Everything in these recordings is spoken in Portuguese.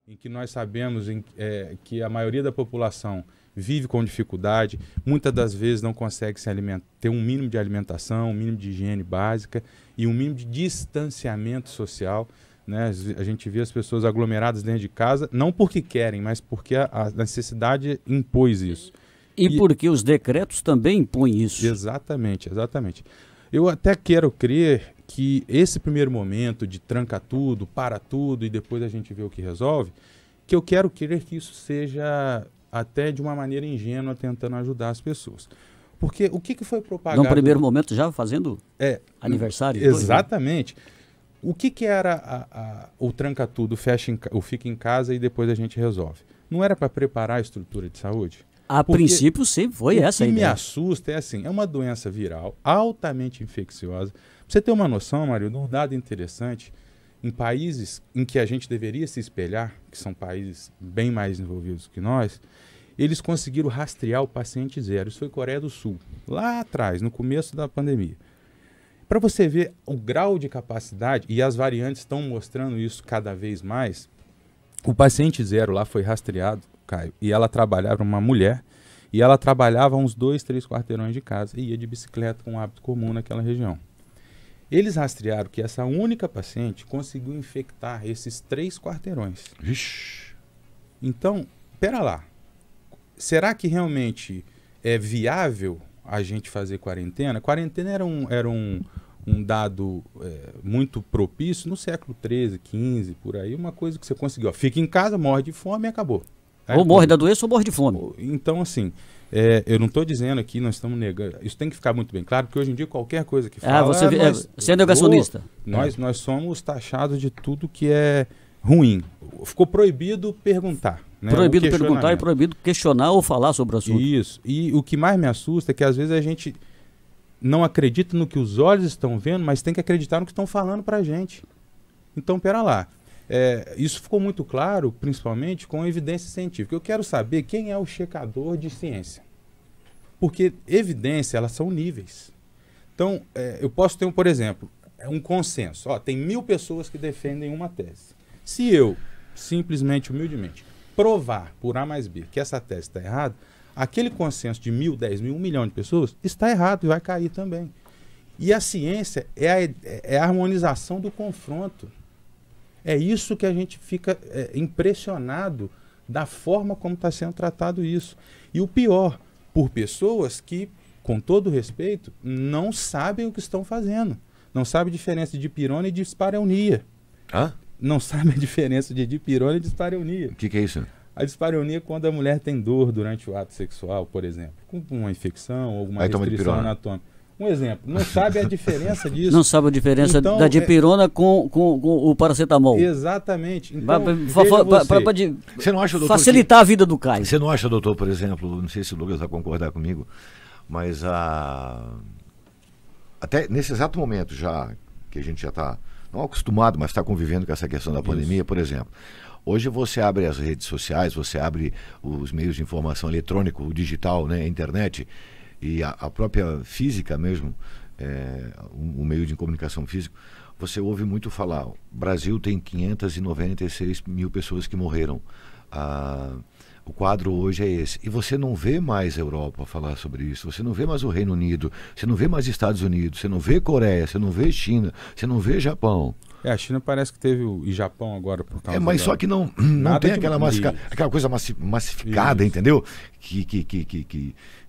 em que nós sabemos que a maioria da população vive com dificuldade, muitas das vezes não consegue se alimentar, ter um mínimo de alimentação, um mínimo de higiene básica e um mínimo de distanciamento social, né? A gente vê as pessoas aglomeradas dentro de casa, não porque querem, mas porque a necessidade impôs isso. E porque os decretos também impõem isso. Exatamente, exatamente. Eu até quero crer que esse primeiro momento de tranca tudo, para tudo e depois a gente vê o que resolve, que eu quero crer que isso seja até de uma maneira ingênua tentando ajudar as pessoas. Porque o que foi propagado... No primeiro momento já fazendo aniversário? Exatamente. O que era o tranca tudo, o fica em casa e depois a gente resolve? Não era para preparar a estrutura de saúde? A princípio sempre foi essa a ideia. O que me assusta é assim, é uma doença viral altamente infecciosa. Pra você ter uma noção, Mário, de um dado interessante, em países em que a gente deveria se espelhar, que são países bem mais desenvolvidos que nós, eles conseguiram rastrear o paciente zero. Isso foi Coreia do Sul, lá atrás, no começo da pandemia. Para você ver o grau de capacidade, e as variantes estão mostrando isso cada vez mais, o paciente zero lá foi rastreado, Caio, e ela trabalhava, uma mulher, e ela trabalhava uns 2, 3 quarteirões de casa e ia de bicicleta com um hábito comum naquela região. Eles rastrearam que essa única paciente conseguiu infectar esses 3 quarteirões. Vixe. Então, pera lá, será que realmente é viável a gente fazer quarentena? Quarentena era um dado muito propício no século XIII, XV, por aí, uma coisa que você conseguiu. Ó, fica em casa, morre de fome e acabou. Ou morre da doença ou morre de fome. Então, assim, eu não estou dizendo aqui, nós estamos negando. Isso tem que ficar muito bem claro, porque hoje em dia qualquer coisa que fala... Você é negacionista. Nós somos taxados de tudo que é ruim. Ficou proibido perguntar. Né? Proibido perguntar e proibido questionar ou falar sobre o assunto. Isso. E o que mais me assusta é que às vezes a gente não acredita no que os olhos estão vendo, mas tem que acreditar no que estão falando para a gente. Então, pera lá. Isso ficou muito claro, principalmente com evidência científica. Eu quero saber quem é o checador de ciência. Porque evidência, elas são níveis. Então, eu posso ter, por exemplo, um consenso. Ó, tem 1000 pessoas que defendem uma tese. Se eu, simplesmente, humildemente, provar por A mais B que essa tese está errada, aquele consenso de 1000, 10.000, 1 milhão de pessoas está errado e vai cair também. E a ciência é a harmonização do confronto. É isso que a gente fica impressionado da forma como está sendo tratado isso. E o pior, por pessoas que, com todo respeito, não sabem o que estão fazendo. Não sabem a diferença de dipirona e dispareunia. Hã? Não sabem a diferença de dipirona e dispareunia. O que é isso? A dispareunia é quando a mulher tem dor durante o ato sexual, por exemplo, com uma infecção ou alguma restrição anatômica. Um exemplo, não sabe a diferença disso. Não sabe a diferença então, da dipirona com o paracetamol. Exatamente. Então, você não acha, doutor, facilitar a vida do Caio. Você não acha, doutor, por exemplo, não sei se o Douglas vai concordar comigo, mas até nesse exato momento já, que a gente já está, não acostumado, mas está convivendo com essa questão da pandemia, por exemplo. Hoje você abre as redes sociais, você abre os meios de informação eletrônico, o digital, né, a internet, e a própria física mesmo, o meio de comunicação físico, você ouve muito falar, o Brasil tem 596 mil pessoas que morreram. O quadro hoje é esse. E você não vê mais a Europa falar sobre isso, você não vê mais o Reino Unido, você não vê mais Estados Unidos, você não vê Coreia, você não vê China, você não vê Japão. A China parece que teve e Japão agora por causa mas só que não tem aquela coisa massificada, isso. Entendeu?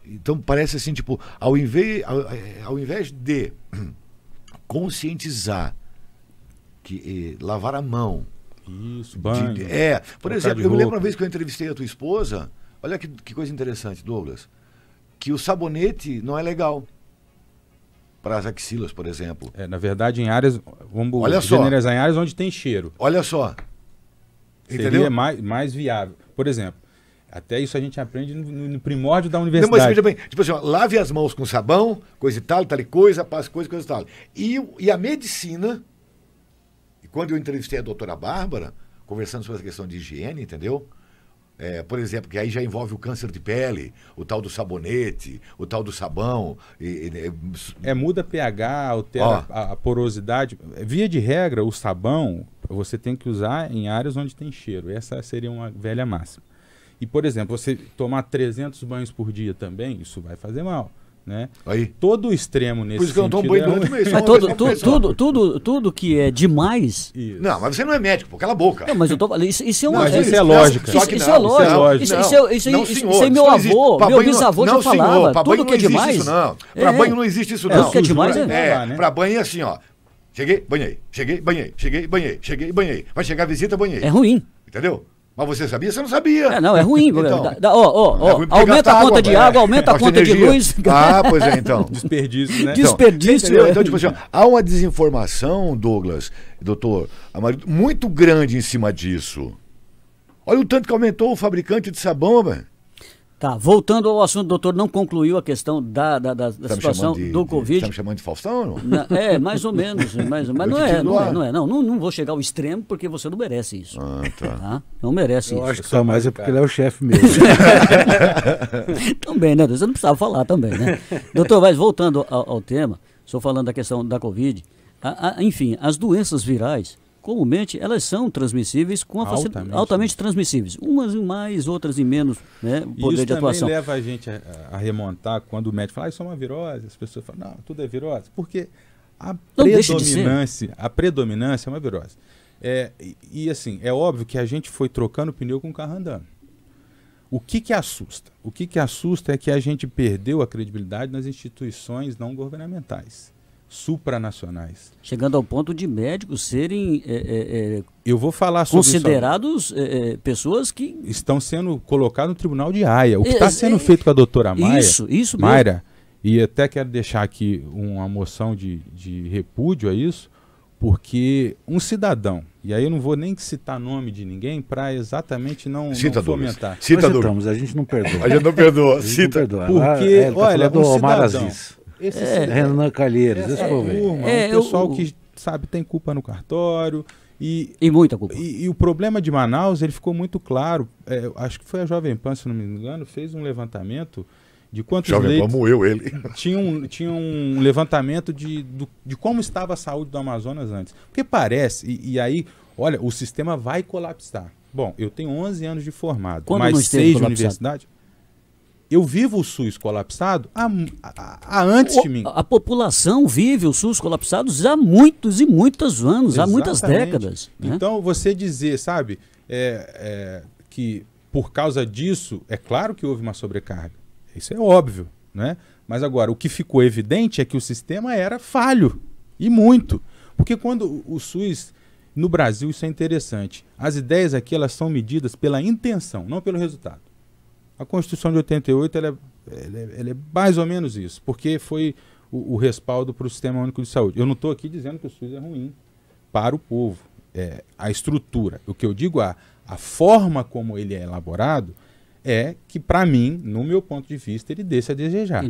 Então parece assim, tipo, ao invés de conscientizar, lavar a mão. Isso, banho. Por exemplo, eu me lembro uma vez que eu entrevistei a tua esposa, olha que coisa interessante, Douglas, que o sabonete não é legal para as axilas, por exemplo. Na verdade, em áreas, vamos generalizar, em áreas onde tem cheiro. Olha só. Entendeu? Seria mais viável. Por exemplo, até isso a gente aprende no primórdio da universidade. Não, mas veja bem, tipo assim, ó, lave as mãos com sabão, coisa e tal e coisa, passe coisa e tal. E a medicina, e quando eu entrevistei a doutora Bárbara, conversando sobre essa questão de higiene, entendeu? Por exemplo, que aí já envolve o câncer de pele, o tal do sabonete, o tal do sabão. Muda pH, altera a porosidade. Via de regra, o sabão, você tem que usar em áreas onde tem cheiro. Essa seria uma velha máxima. E, por exemplo, você tomar 300 banhos por dia também, isso vai fazer mal. Né? Aí. Todo o extremo nesse Por isso que eu não tomo banho durante o mês. Tudo que é demais. Isso. Não, mas você não é médico, pô, cala a boca. Não, mas eu tô falando, isso é uma. Mas isso é lógica. Só que isso é lógico. Isso é meu avô, meu bisavô já falava. Tudo que é demais. Isso não. Pra banho não existe isso, não. Tudo que é demais pra banho é assim, ó. Cheguei, banhei. Cheguei, banhei. Cheguei, banhei. Cheguei, banhei. Vai chegar a visita, banhei. É ruim. Entendeu? Mas você sabia? Você não sabia. Não, é ruim. Então, aumenta a conta de água, aumenta a conta de luz. Ah, pois é, então. Desperdício, né? Desperdício. Então, tipo assim, ó, há uma desinformação, Douglas, doutor Amarildo, muito grande em cima disso. Olha o tanto que aumentou o fabricante de sabão, velho. Tá, voltando ao assunto, doutor, não concluiu a questão da situação do Covid. Tá me chamando de Faustão? Mais ou menos. Mas não vou chegar ao extremo porque você não merece isso. Ah, tá. Não merece isso. Eu acho que só mais é porque ele é o chefe mesmo. Também, né? Você não precisava falar também, né? Doutor, mas voltando ao tema, estou falando da questão da Covid. Enfim, as doenças virais, comumente, elas são transmissíveis com altamente transmissíveis. Umas em mais, outras em menos, né? Poder de atuação. Isso também leva a gente a remontar quando o médico fala, isso é uma virose. As pessoas falam, não, tudo é virose. Porque a predominância é uma virose. E assim, é óbvio que a gente foi trocando pneu com o carro andando. O que assusta? O que assusta é que a gente perdeu a credibilidade nas instituições não governamentais, supranacionais. Chegando ao ponto de médicos serem eu vou falar sobre considerados pessoas que estão sendo colocadas no Tribunal de Haia. O que está sendo feito com a doutora Maia, isso Mayra, e até quero deixar aqui uma moção de repúdio a isso, porque um cidadão, e aí eu não vou nem citar nome de ninguém para exatamente não fomentar. Cita, Douglas. A gente não perdoa. A gente não perdoa. Cita. Porque, olha, do Omar cidadão, Aziz. Renan Calheiros, esse povo aí. O pessoal que, sabe, tem culpa no cartório. E muita culpa. E o problema de Manaus, ele ficou muito claro. Acho que foi a Jovem Pan, se não me engano, fez um levantamento de quantos Jovem Pan moeu ele. Tinha um levantamento de como estava a saúde do Amazonas antes. Porque parece, e aí, olha, o sistema vai colapsar. Bom, eu tenho 11 anos de formado, mais 6 de universidade. Eu vivo o SUS colapsado há antes de mim. A população vive o SUS colapsado há muitos e muitos anos, Exatamente. há muitas décadas. Né? Então, você dizer, sabe, que por causa disso, é claro que houve uma sobrecarga. Isso é óbvio, né? Mas agora, o que ficou evidente é que o sistema era falho, e muito. Porque quando o SUS, no Brasil, isso é interessante, as ideias aqui elas são medidas pela intenção, não pelo resultado. A Constituição de 88 ela é mais ou menos isso, porque foi o respaldo para o Sistema Único de Saúde. Eu não estou aqui dizendo que o SUS é ruim para o povo. A estrutura, o que eu digo, a forma como ele é elaborado, é que, para mim, no meu ponto de vista, ele deixa a desejar.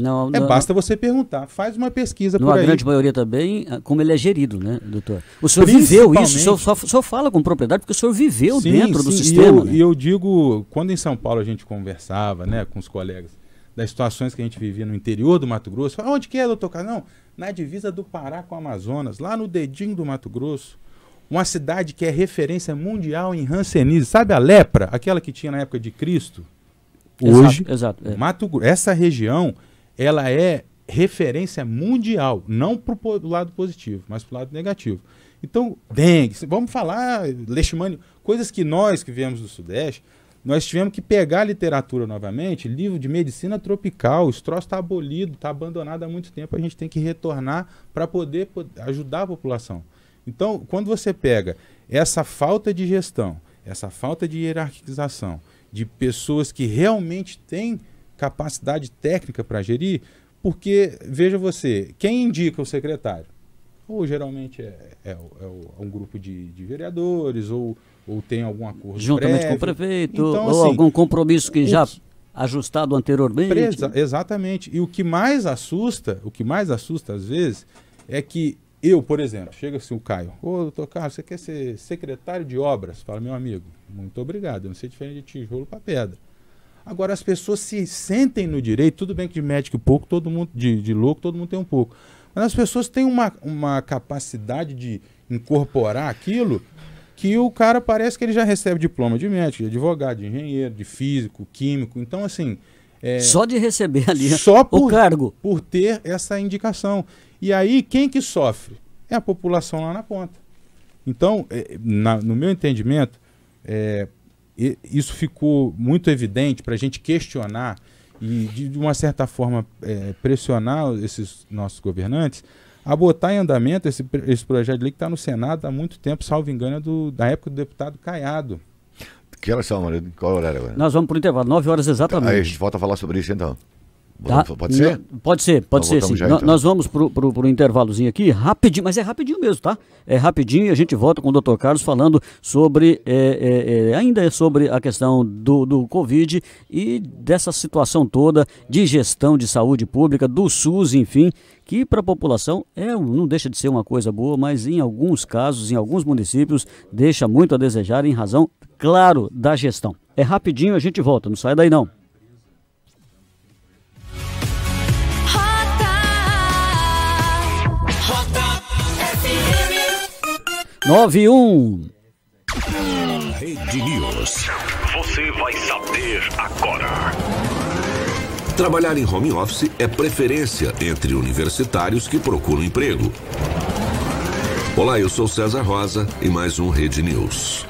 Basta você perguntar, faz uma pesquisa por aí. Na grande maioria também, como ele é gerido, né, doutor? O senhor viveu isso, o senhor fala com propriedade porque o senhor viveu dentro do sistema. E eu digo, quando em São Paulo a gente conversava, né, com os colegas, das situações que a gente vivia no interior do Mato Grosso, onde que é, doutor Carlos? Não, na divisa do Pará com o Amazonas, lá no dedinho do Mato Grosso. Uma cidade que é referência mundial em hanseníase. Sabe a lepra, aquela que tinha na época de Cristo? Hoje, exato. Essa região, ela é referência mundial, não para o lado positivo, mas para o lado negativo. Então, dengue, vamos falar, leishmania, coisas que nós que viemos do Sudeste, nós tivemos que pegar a literatura novamente, livro de medicina tropical, esse troço está abolido, está abandonado há muito tempo, a gente tem que retornar para poder ajudar a população. Então, quando você pega essa falta de gestão, essa falta de hierarquização, de pessoas que realmente têm capacidade técnica para gerir, porque, veja você, quem indica o secretário? Ou geralmente é um grupo de vereadores, ou tem algum acordo juntamente prévio. Com o prefeito, então, ou assim, algum compromisso que já ajustado anteriormente. Exatamente. E o que mais assusta às vezes, é que eu, por exemplo, chega assim o Caio, doutor Carlos, você quer ser secretário de obras? Fala, meu amigo, muito obrigado, eu não sei diferente de tijolo para pedra. Agora, as pessoas se sentem no direito, tudo bem que de médico pouco, todo mundo, de louco, todo mundo tem um pouco. Mas as pessoas têm uma capacidade de incorporar aquilo que o cara parece que ele já recebe diploma de médico, de advogado, de engenheiro, de físico, químico. Então, assim... só de receber ali o cargo. Por ter essa indicação. E aí, quem que sofre? É a população lá na ponta. Então, no meu entendimento, isso ficou muito evidente para a gente questionar e, de uma certa forma, pressionar esses nossos governantes a botar em andamento esse projeto de lei que está no Senado há muito tempo, salvo engano, da época do deputado Caiado. Que horas são, marido? Qual é o horário agora? Nós vamos para o intervalo, 9 horas exatamente. Aí a gente volta a falar sobre isso então. Tá. Pode ser? Pode ser sim. Já, então. Nós vamos pro intervalozinho aqui, rapidinho, mas é rapidinho mesmo, tá? É rapidinho e a gente volta com o Dr. Carlos falando sobre, ainda sobre a questão do Covid e dessa situação toda de gestão de saúde pública, do SUS, enfim, que para a população não deixa de ser uma coisa boa, mas em alguns casos, em alguns municípios, deixa muito a desejar em razão, claro, da gestão. É rapidinho, a gente volta, não sai daí não. 9-1. Rede News. Você vai saber agora. Trabalhar em home office é preferência entre universitários que procuram emprego. Olá, eu sou César Rosa e mais um Rede News.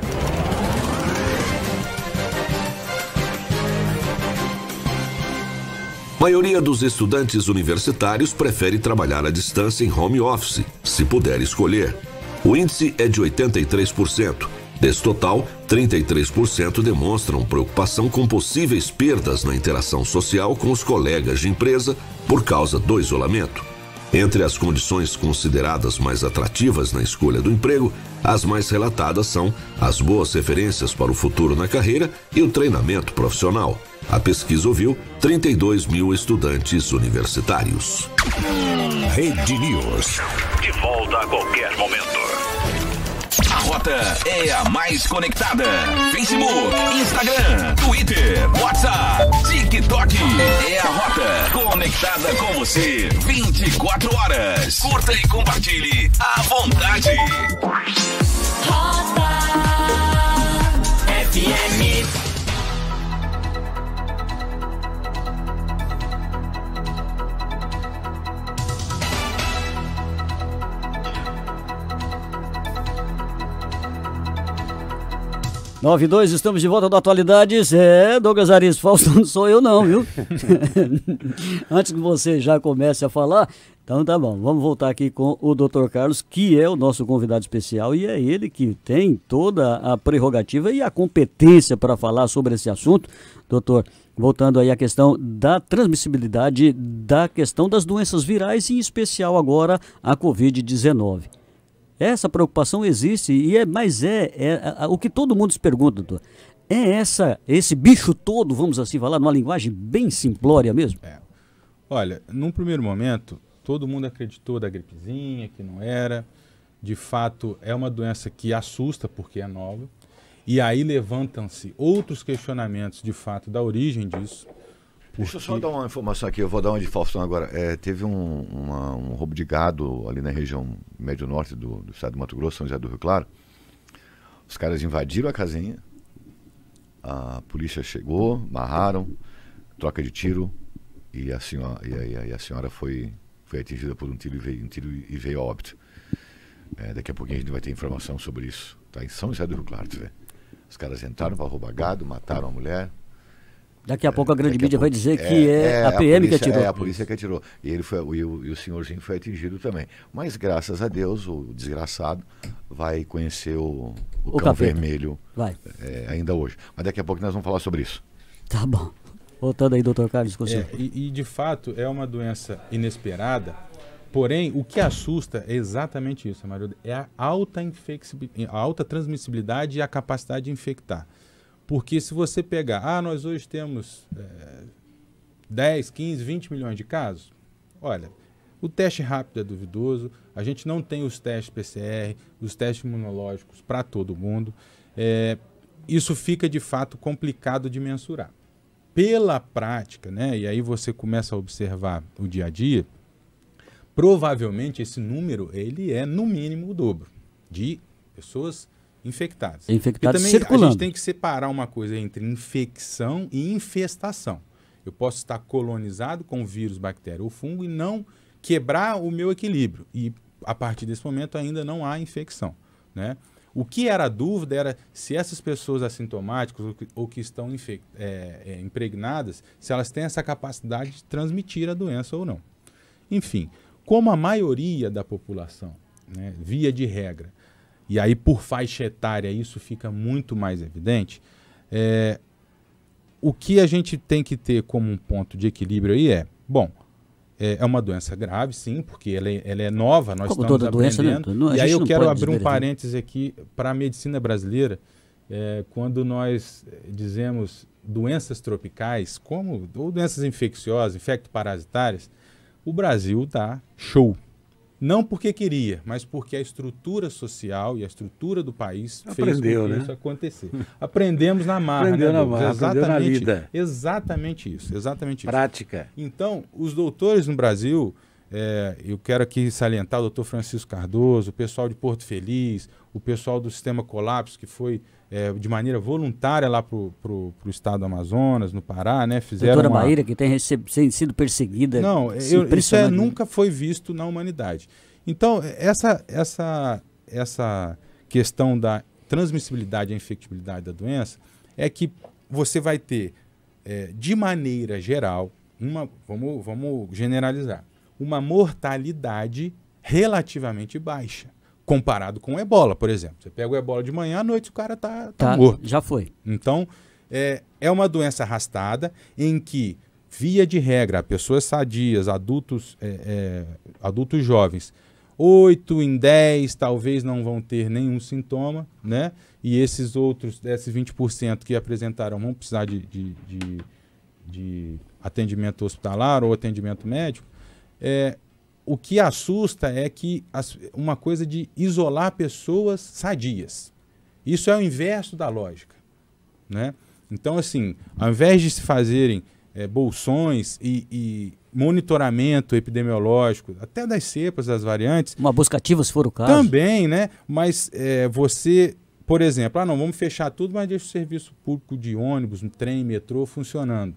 A maioria dos estudantes universitários prefere trabalhar à distância em home office, se puder escolher. O índice é de 83%. Desse total, 33% demonstram preocupação com possíveis perdas na interação social com os colegas de empresa por causa do isolamento. Entre as condições consideradas mais atrativas na escolha do emprego, as mais relatadas são as boas referências para o futuro na carreira e o treinamento profissional. A pesquisa ouviu 32 mil estudantes universitários. Rede News. De volta a qualquer momento. A rota é a mais conectada. Facebook, Instagram, Twitter, WhatsApp, TikTok. É a rota conectada com você 24 horas. Curta e compartilhe à vontade. Rota FM. Nove e 2, estamos de volta do Atualidades. Douglas Aris, Fausto, não sou eu não, viu? Antes que você já comece a falar, então tá bom, vamos voltar aqui com o Dr. Carlos, que é o nosso convidado especial e é ele que tem toda a prerrogativa e a competência para falar sobre esse assunto. Doutor, voltando aí à questão da transmissibilidade, da questão das doenças virais, em especial agora a Covid-19. Essa preocupação existe, mas o que todo mundo se pergunta, doutor. Esse bicho todo, vamos assim falar, numa linguagem bem simplória mesmo? Olha, num primeiro momento, todo mundo acreditou da gripezinha, que não era. De fato, é uma doença que assusta porque é nova. E aí levantam-se outros questionamentos, de fato, da origem disso. Deixa eu só dar uma informação aqui, eu vou dar uma de Faustão agora. Teve um roubo de gado ali na região médio-norte do estado do Mato Grosso, São José do Rio Claro. Os caras invadiram a casinha, a polícia chegou, amarraram, troca de tiro, e a senhora foi atingida por um tiro e veio a óbito. Daqui a pouquinho a gente vai ter informação sobre isso. Tá em São José do Rio Claro, tu vê. Os caras entraram para roubar gado, mataram a mulher. Daqui a pouco a grande mídia vai dizer que a PM que atirou. A polícia que atirou. E o senhorzinho foi atingido também. Mas graças a Deus, o desgraçado vai conhecer o cão vermelho ainda hoje. Mas daqui a pouco nós vamos falar sobre isso. Tá bom. Voltando aí, doutor Carlos. E de fato é uma doença inesperada, porém o que assusta é exatamente isso, Amarildo, é a alta transmissibilidade e a capacidade de infectar. Porque se você pegar, nós hoje temos 10, 15, 20 milhões de casos, olha, o teste rápido é duvidoso, a gente não tem os testes PCR, os testes imunológicos para todo mundo, isso fica de fato complicado de mensurar. Pela prática, né, e aí você começa a observar o dia a dia, provavelmente esse número ele é no mínimo o dobro de pessoas infectadas. Infectadas e também circulando. a gente tem que separar uma coisa entre infecção e infestação. Eu posso estar colonizado com vírus, bactéria ou fungo e não quebrar o meu equilíbrio. E a partir desse momento ainda não há infecção, né? O que era a dúvida era se essas pessoas assintomáticas ou que estão impregnadas, se elas têm essa capacidade de transmitir a doença ou não. Enfim, como a maioria da população, né, via de regra, e aí por faixa etária isso fica muito mais evidente, o que a gente tem que ter como um ponto de equilíbrio aí é uma doença grave, sim, porque ela é nova, nós como estamos toda aprendendo. Doença, né? E aí eu quero abrir um parênteses aqui para a medicina brasileira. Quando nós dizemos doenças tropicais, ou doenças infecciosas, infectoparasitárias, o Brasil dá show. Não porque queria, mas porque a estrutura social e a estrutura do país fez com que isso acontecer. Aprendemos na marra, aprendeu né, na marra, aprendeu na lida. Exatamente isso. Prática. Então, os doutores no Brasil, eu quero aqui salientar o doutor Francisco Cardoso, o pessoal de Porto Feliz, o pessoal do Sistema Colapso, que foi de maneira voluntária lá para o estado do Amazonas, no Pará, né? Fizeram doutora Maíra, que tem sido perseguida. Não, isso nunca foi visto na humanidade. Então, essa questão da transmissibilidade e infectibilidade da doença é que você vai ter, de maneira geral, vamos generalizar, uma mortalidade relativamente baixa, comparado com o ebola, por exemplo. Você pega o ebola de manhã, à noite o cara tá morto. Já foi. Então, é uma doença arrastada em que, via de regra, pessoas sadias, adultos jovens, 8 em 10 talvez não vão ter nenhum sintoma, né? E esses 20% que apresentaram vão precisar de atendimento hospitalar ou atendimento médico. O que assusta é que uma coisa de isolar pessoas sadias. Isso é o inverso da lógica, né? Então, assim, ao invés de se fazerem bolsões e monitoramento epidemiológico, até das cepas, das variantes... Uma busca ativa, se for o caso. Também, né? Mas você, por exemplo, não, vamos fechar tudo, mas deixa o serviço público de ônibus, trem, metrô funcionando.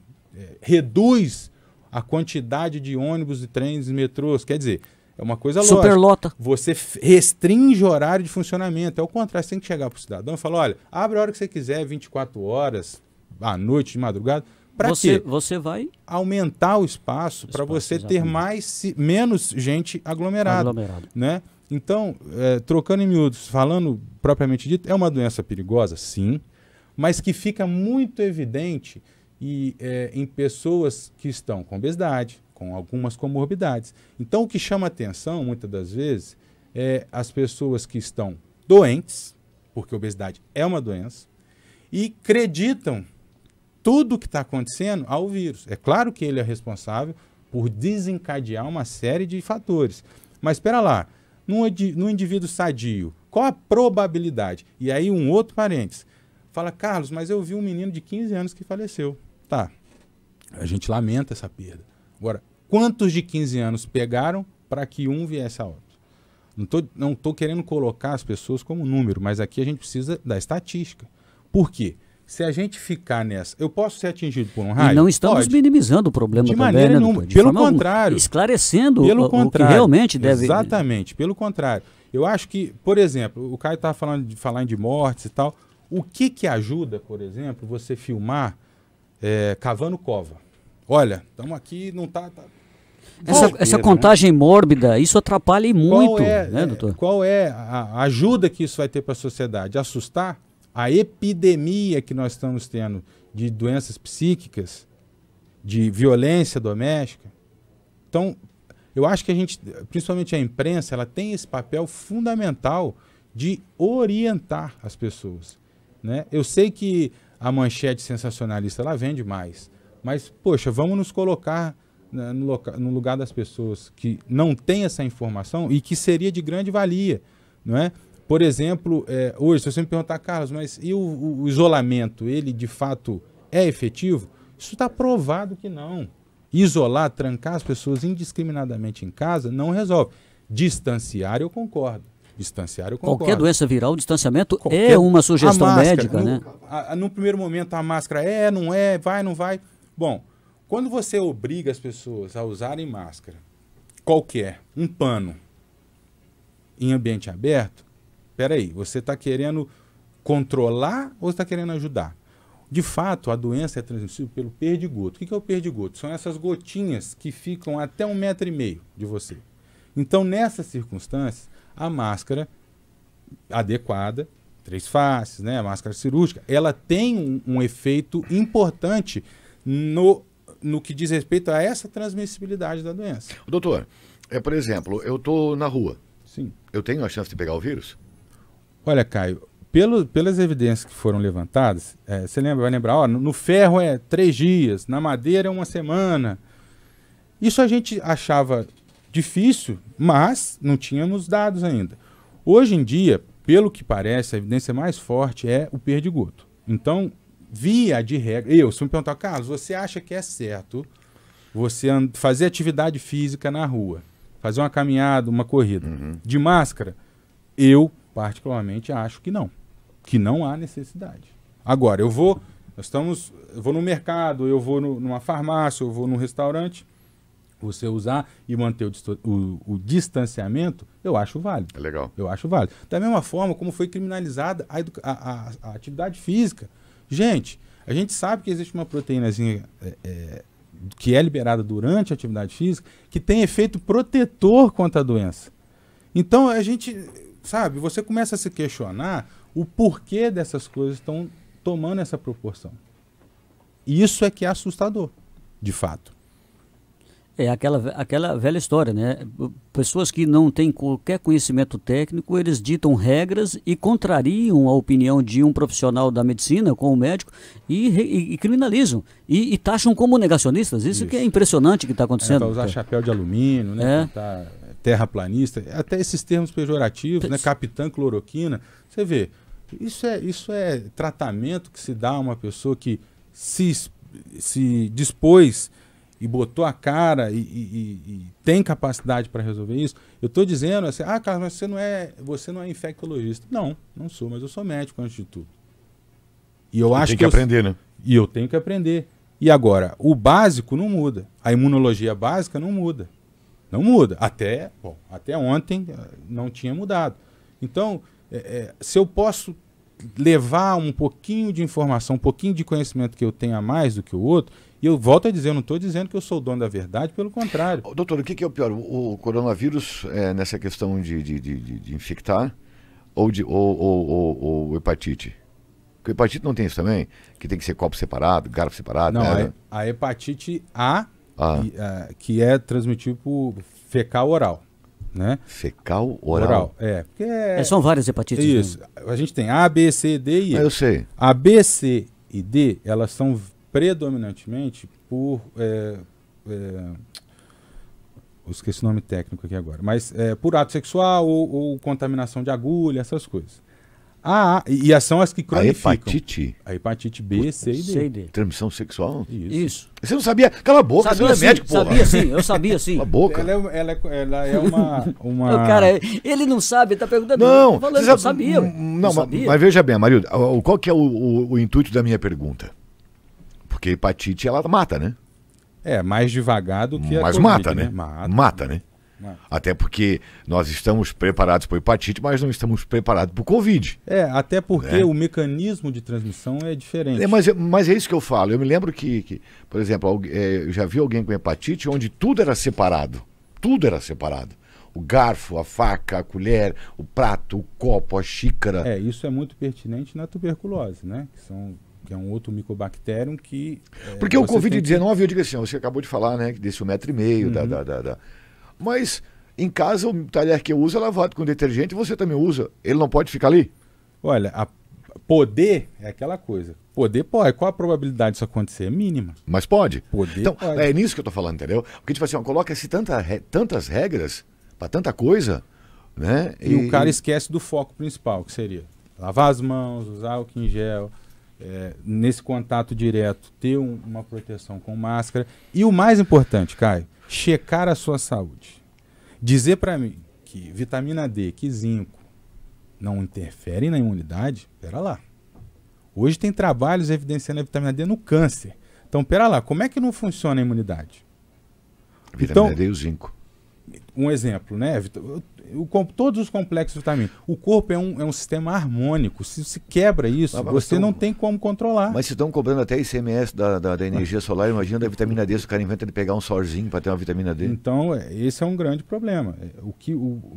Reduz a quantidade de ônibus, de trens e metrôs. Quer dizer, é uma coisa lógica. Superlota. Você restringe o horário de funcionamento. É o contrário, você tem que chegar para o cidadão e falar, olha, abre a hora que você quiser, 24 horas, à noite, de madrugada. Para quê? Você vai aumentar o espaço para você ter menos gente aglomerada. Né? Então, trocando em miúdos, falando propriamente dito, é uma doença perigosa, sim, mas que fica muito evidente em pessoas que estão com obesidade, com algumas comorbidades. Então, o que chama atenção, muitas das vezes, é as pessoas que estão doentes, porque a obesidade é uma doença, e acreditam tudo o que está acontecendo ao vírus. É claro que ele é responsável por desencadear uma série de fatores. Mas espera lá, no indivíduo sadio, qual a probabilidade? E aí um outro parênteses. Fala, Carlos, mas eu vi um menino de 15 anos que faleceu. Tá, a gente lamenta essa perda. Agora, quantos de 15 anos pegaram para que um viesse a óbito? Não estou querendo colocar as pessoas como número, mas aqui a gente precisa da estatística. Por quê? Se a gente ficar nessa... Eu posso ser atingido por um raio? E não estamos minimizando o problema de também, maneira né, nenhuma. Pelo contrário. Esclarecendo o que realmente deve... Exatamente, pelo contrário. Eu acho que, por exemplo, o Caio estava falando de mortes e tal. O que ajuda, por exemplo, você filmar cavando cova? Olha, estamos aqui, não está... Essa contagem mórbida, isso atrapalha muito, né, doutor? Qual é a ajuda que isso vai ter para a sociedade? Assustar? A epidemia que nós estamos tendo de doenças psíquicas, de violência doméstica. Então, eu acho que a gente, principalmente a imprensa, ela tem esse papel fundamental de orientar as pessoas, né? Eu sei que a manchete sensacionalista ela vende mais, mas, poxa, vamos nos colocar no lugar das pessoas que não têm essa informação e que seria de grande valia, não é? Por exemplo, hoje, se você me perguntar, Carlos, mas e o isolamento, ele de fato é efetivo? Isso está provado que não. Isolar, trancar as pessoas indiscriminadamente em casa não resolve. Distanciar, eu concordo. Distanciar, eu concordo. Qualquer doença viral, o distanciamento é uma sugestão máscara, médica, né? No primeiro momento a máscara não é, vai, não vai. Bom, quando você obriga as pessoas a usarem máscara, qualquer, um pano, em ambiente aberto, peraí, você está querendo controlar ou está querendo ajudar? De fato, a doença é transmissível pelo perdigoto. O que é o perdigoto? São essas gotinhas que ficam até 1,5 metro de você. Então, nessas circunstâncias, a máscara adequada, 3 faces, né, a máscara cirúrgica, ela tem um efeito importante no que diz respeito a essa transmissibilidade da doença. Doutor, por exemplo, eu estou na rua. Sim. Eu tenho a chance de pegar o vírus? Olha, Caio, pelas evidências que foram levantadas, você vai lembrar, no ferro é 3 dias, na madeira é 1 semana. Isso a gente achava difícil, mas não tínhamos dados ainda. Hoje em dia, pelo que parece, a evidência mais forte é o perdigoto. Então, via de regra, se me perguntar, Carlos, você acha que é certo você fazer atividade física na rua, fazer uma caminhada, uma corrida, de máscara? Eu, particularmente, acho que não há necessidade. Agora, eu vou no mercado, eu vou numa farmácia, eu vou num restaurante, você usar e manter o distanciamento, eu acho válido. É legal. Eu acho válido. Da mesma forma como foi criminalizada a atividade física. Gente, a gente sabe que existe uma proteínazinha que é liberada durante a atividade física que tem efeito protetor contra a doença. Então, a gente, sabe, você começa a se questionar o porquê dessas coisas estão tomando essa proporção. E isso é que é assustador, de fato. É aquela velha história, né? Pessoas que não têm qualquer conhecimento técnico, eles ditam regras e contrariam a opinião de um profissional da medicina, como médico, e criminalizam. E taxam como negacionistas. Isso que é impressionante que está acontecendo. Para usar chapéu de alumínio, né? Terraplanista, até esses termos pejorativos, né? Capitã cloroquina. Você vê, isso é tratamento que se dá a uma pessoa que se dispôs e botou a cara e tem capacidade para resolver isso. Eu estou dizendo assim, Carlos, mas você não é infectologista. Não sou, mas eu sou médico antes de tudo. E eu acho que aprender, né? E eu tenho que aprender. E agora, o básico não muda. A imunologia básica não muda. Não muda. Até ontem não tinha mudado. Então, se eu posso levar um pouquinho de informação, um pouquinho de conhecimento que eu tenha mais do que o outro, e eu volto a dizer, eu não estou dizendo que eu sou o dono da verdade, pelo contrário. Doutor, o que é o pior? O coronavírus nessa questão de infectar ou o hepatite? Porque hepatite não tem isso também? Que tem que ser copo separado, garfo separado? Não, a hepatite A, que é transmitível por fecal oral. Né? Fecal oral? São várias hepatites. Isso. Né? A gente tem A, B, C, D e E. Eu sei. A B, C e D, elas são predominantemente por... eu esqueci o nome técnico aqui agora. Mas por ato sexual ou contaminação de agulha, essas coisas. E são as que cronificam. A hepatite B, C e D. Transmissão sexual? Isso. Você não sabia? Cala a boca, você não é médico, porra. Eu sabia sim. Cala a boca. Ela é uma... Cara, ele não sabe, ele tá perguntando. Não, eu sabia. Não, mas veja bem, Marilda, qual que é o intuito da minha pergunta? Porque hepatite, ela mata, né? Mais devagar do que a Mas COVID, mata, né? Mata, né? Até porque nós estamos preparados para hepatite, mas não estamos preparados para o Covid. Até porque o mecanismo de transmissão é diferente. Mas é isso que eu falo. Eu me lembro que por exemplo, eu já vi alguém com hepatite onde tudo era separado. Tudo era separado. O garfo, a faca, a colher, o prato, o copo, a xícara. Isso é muito pertinente na tuberculose, né? Que é um outro micobacterium que... Porque o Covid-19, eu digo assim, você acabou de falar, né? Desse 1,5 metro, Mas em casa o talher que eu uso é lavado com detergente e você também usa. Ele não pode ficar ali? Olha, poder é aquela coisa. Poder pode. Qual a probabilidade disso acontecer? É mínima. Mas pode. Então, pode. É nisso que eu estou falando, entendeu? Porque tipo assim, coloca-se tantas regras para tanta coisa, né? E o cara esquece do foco principal, que seria lavar as mãos, usar álcool em gel, nesse contato direto, ter uma proteção com máscara. E o mais importante, Caio, checar a sua saúde. Dizer para mim que vitamina D, que zinco, não interferem na imunidade, pera lá. Hoje tem trabalhos evidenciando a vitamina D no câncer. Então, pera lá, como é que não funciona a imunidade? Vitamina D e o zinco. Um exemplo, né? Todos os complexos vitamínicos. O corpo é um sistema harmônico. Se quebra isso, você não tem como controlar. Mas se estão cobrando até ICMS da energia solar, imagina da vitamina D, se o cara inventa de pegar um solzinho para ter uma vitamina D. Então, esse é um grande problema.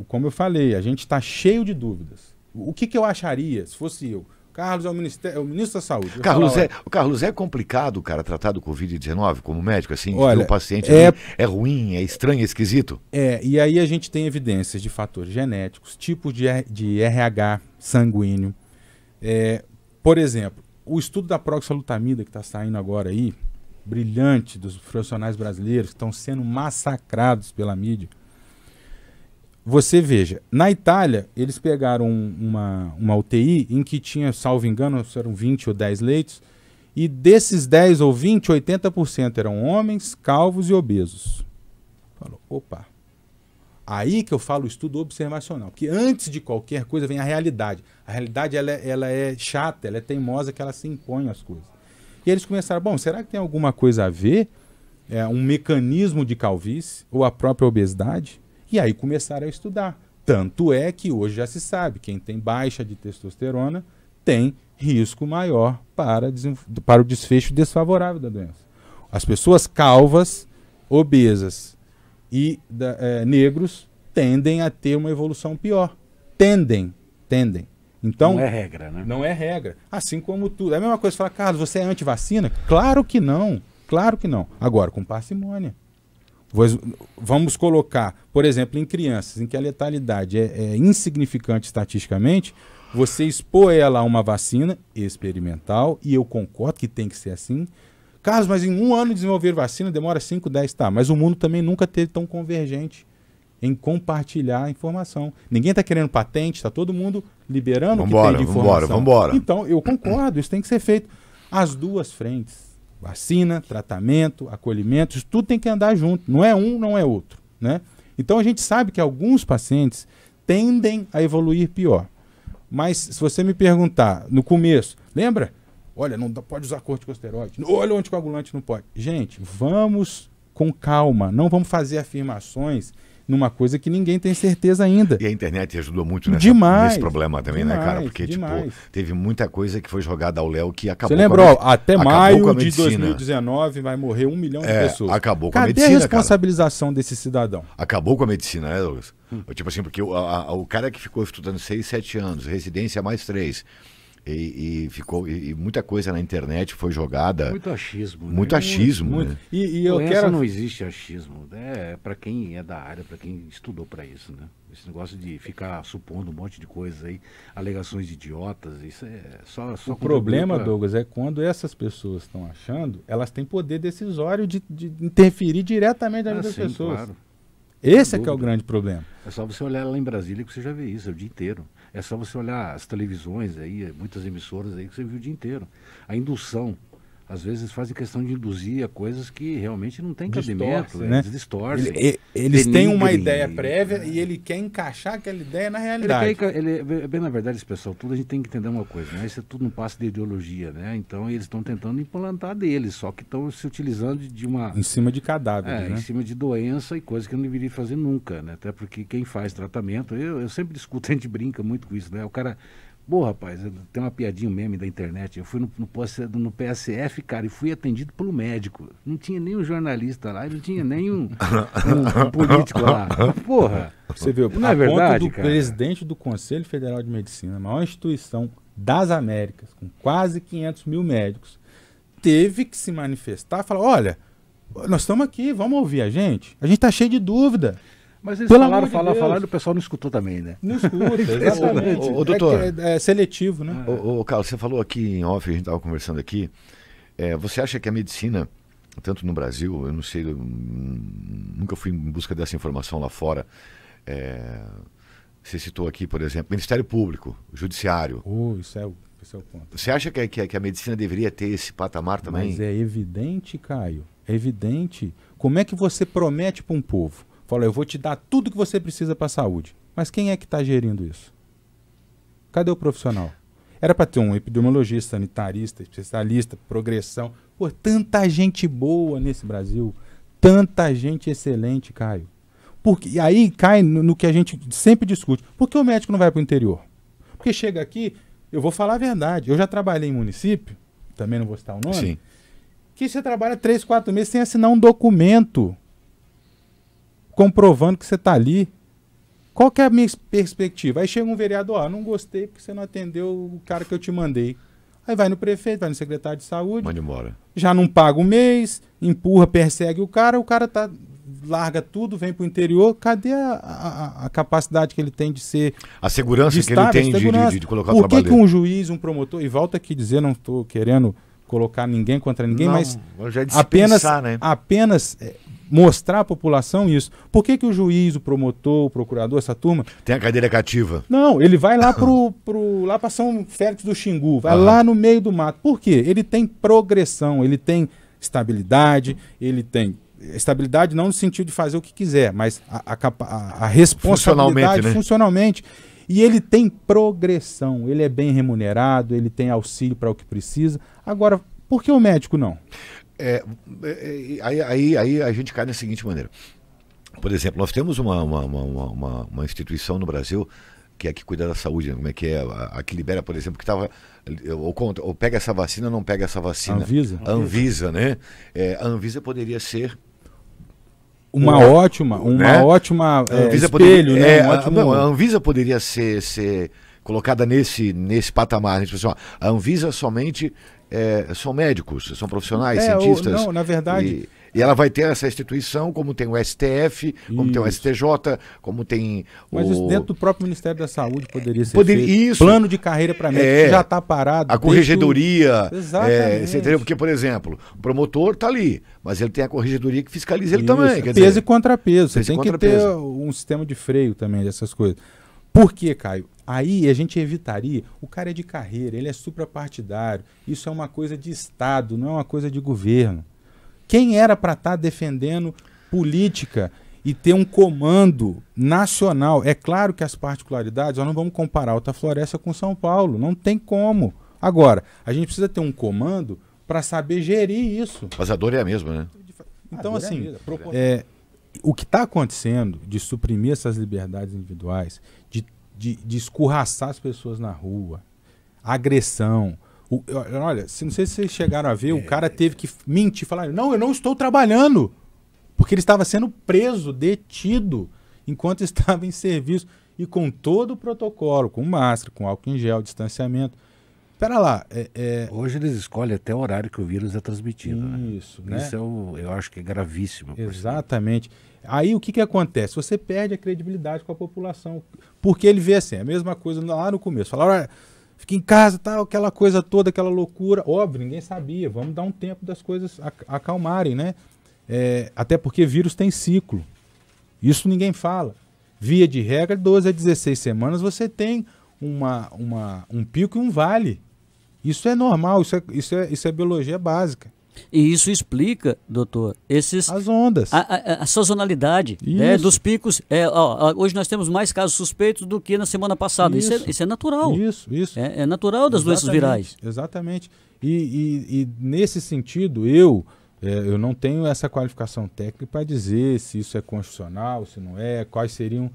Como eu falei, a gente está cheio de dúvidas. O que eu acharia se fosse eu? Carlos é o ministro da Saúde. Carlos, é complicado, cara, tratar do Covid-19 como médico, assim? Olha, o paciente é ruim, é estranho, é esquisito? E aí a gente tem evidências de fatores genéticos, tipos de RH sanguíneo. Por exemplo, o estudo da proxalutamida que está saindo agora aí, brilhante, dos profissionais brasileiros que estão sendo massacrados pela mídia. Você veja, na Itália, eles pegaram uma UTI em que tinha, salvo engano, eram 20 ou 10 leitos, e desses 10 ou 20, 80% eram homens, calvos e obesos. Falou, opa. Aí que eu falo o estudo observacional, que antes de qualquer coisa vem a realidade. A realidade ela é chata, ela é teimosa, que ela se impõe às coisas. E eles começaram, bom, será que tem alguma coisa a ver? Um mecanismo de calvície ou a própria obesidade? E aí começaram a estudar. Tanto é que hoje já se sabe, quem tem baixa de testosterona tem risco maior para o desfecho desfavorável da doença. As pessoas calvas, obesas e negros tendem a ter uma evolução pior. Tendem. Então, não é regra, né? Não é regra. Assim como tudo. É a mesma coisa falar, Carlos, você é anti-vacina? Claro que não. Claro que não. Agora, com parcimônia. Vamos colocar, por exemplo, em crianças em que a letalidade é insignificante estatisticamente, você expor ela a uma vacina experimental, e eu concordo que tem que ser assim. Carlos, mas em 1 ano desenvolver vacina demora 5, 10, tá. Mas o mundo também nunca teve tão convergente em compartilhar a informação. Ninguém está querendo patente, está todo mundo liberando o que tem de informação. Vambora. Então, eu concordo, isso tem que ser feito. As duas frentes. Vacina, tratamento, acolhimento, isso tudo tem que andar junto. Não é um, não é outro, né? Então a gente sabe que alguns pacientes tendem a evoluir pior. Mas se você me perguntar, no começo, lembra? Olha, não pode usar corticosteroide. Olha, o anticoagulante não pode. Gente, vamos com calma. Não vamos fazer afirmações numa coisa que ninguém tem certeza ainda. E a internet ajudou muito nesse problema também, né, cara? Porque, tipo, teve muita coisa que foi jogada ao léu que acabou. Você lembrou, até maio de 2019 vai morrer 1 milhão de pessoas. Acabou com a medicina, Cadê a responsabilização desse cidadão? Acabou com a medicina, né, Douglas? Tipo assim, porque o cara que ficou estudando 6, 7 anos, residência mais 3... E muita coisa na internet foi jogada. Muito achismo. Muito achismo. Né? E eu quero... não existe achismo. É para quem é da área, para quem estudou para isso, né? Esse negócio de ficar supondo um monte de coisas aí, alegações idiotas, isso é só o problema, Douglas, é quando essas pessoas estão achando, elas têm poder decisório de interferir diretamente na vida das pessoas. Claro. Esse é que é o grande problema. É só você olhar lá em Brasília que você já vê isso, o dia inteiro. É só você olhar as televisões aí, muitas emissoras aí que você viu o dia inteiro. A indução, às vezes fazem questão de induzir a coisas que realmente não tem cabimento, né? Eles distorcem. Eles têm uma ideia prévia e ele quer encaixar aquela ideia na realidade. Bem, na verdade, esse pessoal, tudo a gente tem que entender uma coisa, né? Isso é tudo um passo de ideologia, né? Então eles estão tentando implantar deles, só que estão se utilizando de uma... Em cima de cadáveres, né? Em cima de doença e coisa que não deveria fazer nunca, né? Até porque quem faz tratamento, eu sempre discuto, a gente brinca muito com isso, né? O cara... Pô, rapaz, tem uma piadinha, um meme da internet. Eu fui no PSF, cara, e fui atendido pelo médico. Não tinha nem um jornalista lá, não tinha nem um político lá. Porra, você viu, não é verdade, cara? Presidente do Conselho Federal de Medicina, a maior instituição das Américas, com quase 500 mil médicos, teve que se manifestar e falar, olha, nós estamos aqui, vamos ouvir a gente está cheio de dúvida. Mas eles falaram e o pessoal não escutou também, né? Não escuta, exatamente. Doutor, é seletivo, né? Carlos, você falou aqui em off, a gente estava conversando aqui, você acha que a medicina, tanto no Brasil, eu não sei, nunca fui em busca dessa informação lá fora, você citou aqui, por exemplo, Ministério Público, Judiciário. Esse é o ponto. Você acha que a medicina deveria ter esse patamar também? Mas é evidente, Caio, é evidente. Como é que você promete para um povo? Fala, eu vou te dar tudo que você precisa para a saúde. Mas quem é que está gerindo isso? Cadê o profissional? Era para ter um epidemiologista, sanitarista, especialista, progressão. Pô, tanta gente boa nesse Brasil, tanta gente excelente, Caio. E aí cai no que a gente sempre discute. Por que o médico não vai para o interior? Porque chega aqui, eu vou falar a verdade, eu já trabalhei em município, também não vou citar o nome, Sim. Que você trabalha 3, 4 meses sem assinar um documento comprovando que você está ali. Qual que é a minha perspectiva? Aí chega um vereador, não gostei porque você não atendeu o cara que eu te mandei. Aí vai no prefeito, vai no secretário de saúde. Manda embora. Já não paga o mês, empurra, persegue o cara larga tudo, vem pro interior. Cadê a capacidade que ele tem de ser... A segurança que ele tem de colocar o trabalho. Por que um juiz, um promotor, e volta aqui dizer, não estou querendo colocar ninguém contra ninguém, mas apenas mostrar à população isso. Por que o juiz, o promotor, o procurador, essa turma... Tem a cadeira cativa. Não, ele vai lá lá para São Félix do Xingu, vai lá no meio do mato. Por quê? Ele tem progressão, ele tem estabilidade, ele tem... Estabilidade não no sentido de fazer o que quiser, mas a responsabilidade funcionalmente. E ele tem progressão, ele é bem remunerado, ele tem auxílio para o que precisa. Agora, por que o médico não? Aí a gente cai da seguinte maneira. Por exemplo, nós temos uma instituição no Brasil que é que cuida da saúde, como é que é? A que libera, por exemplo, que estava... Ou pega essa vacina ou não pega essa vacina. A Anvisa, né? A Anvisa poderia ser... Uma ótima espelho, né? A Anvisa poderia ser colocada nesse patamar. A Anvisa somente são médicos, são profissionais, cientistas. Não, na verdade... E ela vai ter essa instituição, como tem o STF, como tem o STJ, como tem Mas isso dentro do próprio Ministério da Saúde poderia ser feito. Isso. Plano de carreira para médico, que já está parado. A corregedoria. Exatamente. Você entendeu? Porque, por exemplo, o promotor está ali, mas ele tem a corregedoria que fiscaliza ele também. Peso e contrapeso. Você tem que ter um sistema de freio também dessas coisas. Por quê, Caio? Aí a gente evitaria... O cara é de carreira, ele é suprapartidário. Isso é uma coisa de Estado, não é uma coisa de governo. Quem era para estar defendendo política e ter um comando nacional? É claro que as particularidades, nós não vamos comparar Alta Floresta com São Paulo, não tem como. Agora, a gente precisa ter um comando para saber gerir isso. Mas a dor é a mesma, né? Então, assim, o que está acontecendo de suprimir essas liberdades individuais, de escorraçar as pessoas na rua, agressão... Olha, não sei se vocês chegaram a ver, o cara teve que mentir, falar, não, eu não estou trabalhando, porque ele estava sendo preso, detido, enquanto estava em serviço, e com todo o protocolo, com máscara, com álcool em gel, distanciamento. Espera lá. Hoje eles escolhem até o horário que o vírus é transmitido. Isso, né? Isso eu acho que é gravíssimo. Exatamente. Aí o que acontece? Você perde a credibilidade com a população, porque ele vê assim, a mesma coisa lá no começo, fala, olha, fica em casa, tal, aquela coisa toda, aquela loucura. Óbvio, ninguém sabia. Vamos dar um tempo das coisas acalmarem, né? Até porque vírus tem ciclo. Isso ninguém fala. Via de regra, 12 a 16 semanas você tem um pico e um vale. Isso é normal, isso é biologia básica. E isso explica, doutor, as ondas. A sazonalidade dos picos. Hoje nós temos mais casos suspeitos do que na semana passada. Isso é natural. Isso. É natural das doenças virais. Exatamente. E nesse sentido, eu não tenho essa qualificação técnica para dizer se isso é constitucional, se não é, quais seriam...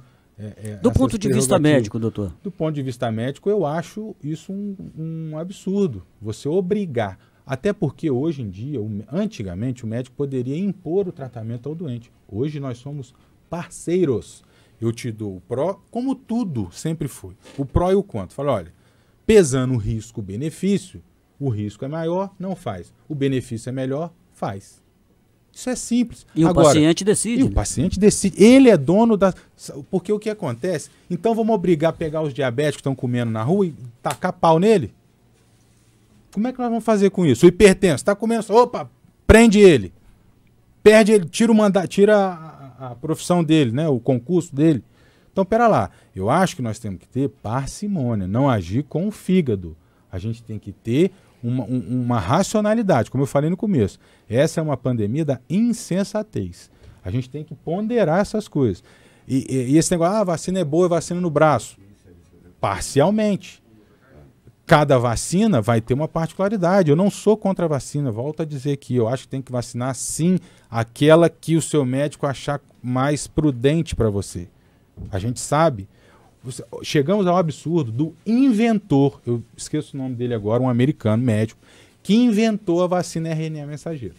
Do ponto de vista médico, doutor? Do ponto de vista médico, eu acho isso um absurdo. Você obrigar... Até porque hoje em dia, antigamente, o médico poderia impor o tratamento ao doente. Hoje nós somos parceiros. Eu te dou o pró, como tudo sempre foi. O pró e o contra. Fala, olha, pesando o risco-benefício, o risco é maior, não faz. O benefício é melhor, faz. Isso é simples. E o paciente decide. O paciente decide. Ele é dono da... Porque o que acontece? Então vamos obrigar a pegar os diabéticos que estão comendo na rua e tacar pau nele? Como é que nós vamos fazer com isso? O hipertenso está comendo, opa, prende ele, perde ele, tira a profissão dele, né, o concurso dele. Então, pera lá, eu acho que nós temos que ter parcimônia, não agir com o fígado. A gente tem que ter uma racionalidade, como eu falei no começo. Essa é uma pandemia da insensatez. A gente tem que ponderar essas coisas. E esse negócio, a vacina é boa, vacina no braço. Parcialmente. cada vacina vai ter uma particularidade. Eu não sou contra a vacina, volto a dizer aqui, eu acho que tem que vacinar sim aquela que o seu médico achar mais prudente para você. A gente sabe. Chegamos ao absurdo do inventor, eu esqueço o nome dele agora, um americano médico, que inventou a vacina RNA mensageiro.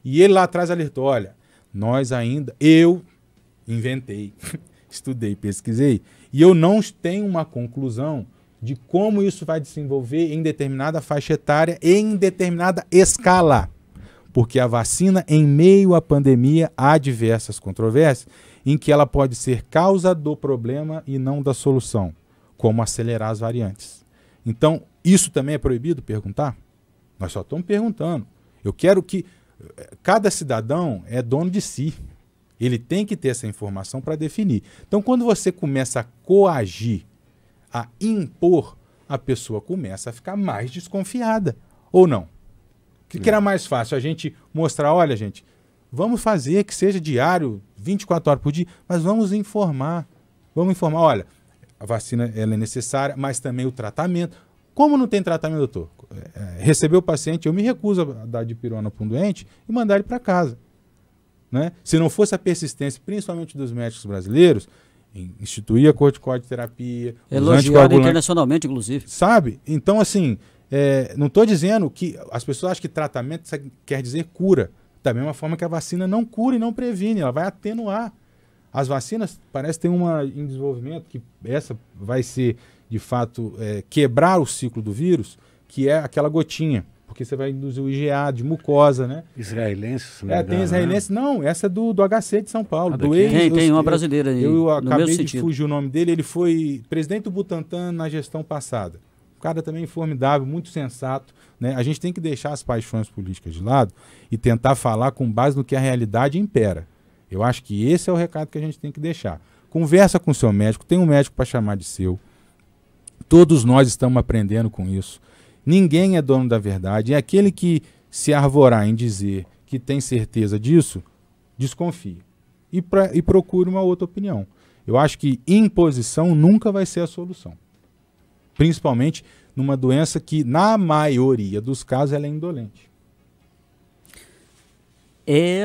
E ele lá atrás alertou, olha, eu inventei, estudei, pesquisei, e eu não tenho uma conclusão de como isso vai desenvolver em determinada faixa etária e em determinada escala. Porque a vacina, em meio à pandemia, há diversas controvérsias em que ela pode ser causa do problema e não da solução, como acelerar as variantes. Então, isso também é proibido perguntar? Nós só estamos perguntando. Eu quero que cada cidadão é dono de si. Ele tem que ter essa informação para definir. Então, quando você começa a coagir, a impor, a pessoa começa a ficar mais desconfiada. Ou não? O que era mais fácil? A gente mostrar, olha, gente, vamos fazer que seja diário, 24 horas por dia, mas vamos informar. Vamos informar, olha, a vacina ela é necessária, mas também o tratamento. Como não tem tratamento, doutor? Receber o paciente, eu me recuso a dar dipirona para um doente e mandar ele para casa. Né? Se não fosse a persistência, principalmente dos médicos brasileiros, em instituir a corticoide-terapia, elogiado internacionalmente, inclusive. Sabe? Então, assim, não estou dizendo que as pessoas acham que tratamento quer dizer cura. Da mesma forma que a vacina não cura e não previne, ela vai atenuar. As vacinas parece ter uma em desenvolvimento, que essa vai ser, de fato, quebrar o ciclo do vírus, que é aquela gotinha. Porque você vai induzir o IgA de mucosa, né? Israelenses? Tem israelenses. Não, essa é do HC de São Paulo. Tem uma brasileira aí. Eu acabei de fugir o nome dele. Ele foi presidente do Butantan na gestão passada. Um cara também formidável, muito sensato. Né? A gente tem que deixar as paixões políticas de lado e tentar falar com base no que a realidade impera. Eu acho que esse é o recado que a gente tem que deixar. Conversa com o seu médico, tem um médico para chamar de seu. Todos nós estamos aprendendo com isso. Ninguém é dono da verdade. E aquele que se arvorar em dizer que tem certeza disso, desconfie. E procure uma outra opinião. Eu acho que imposição nunca vai ser a solução. Principalmente numa doença que, na maioria dos casos, ela é indolente.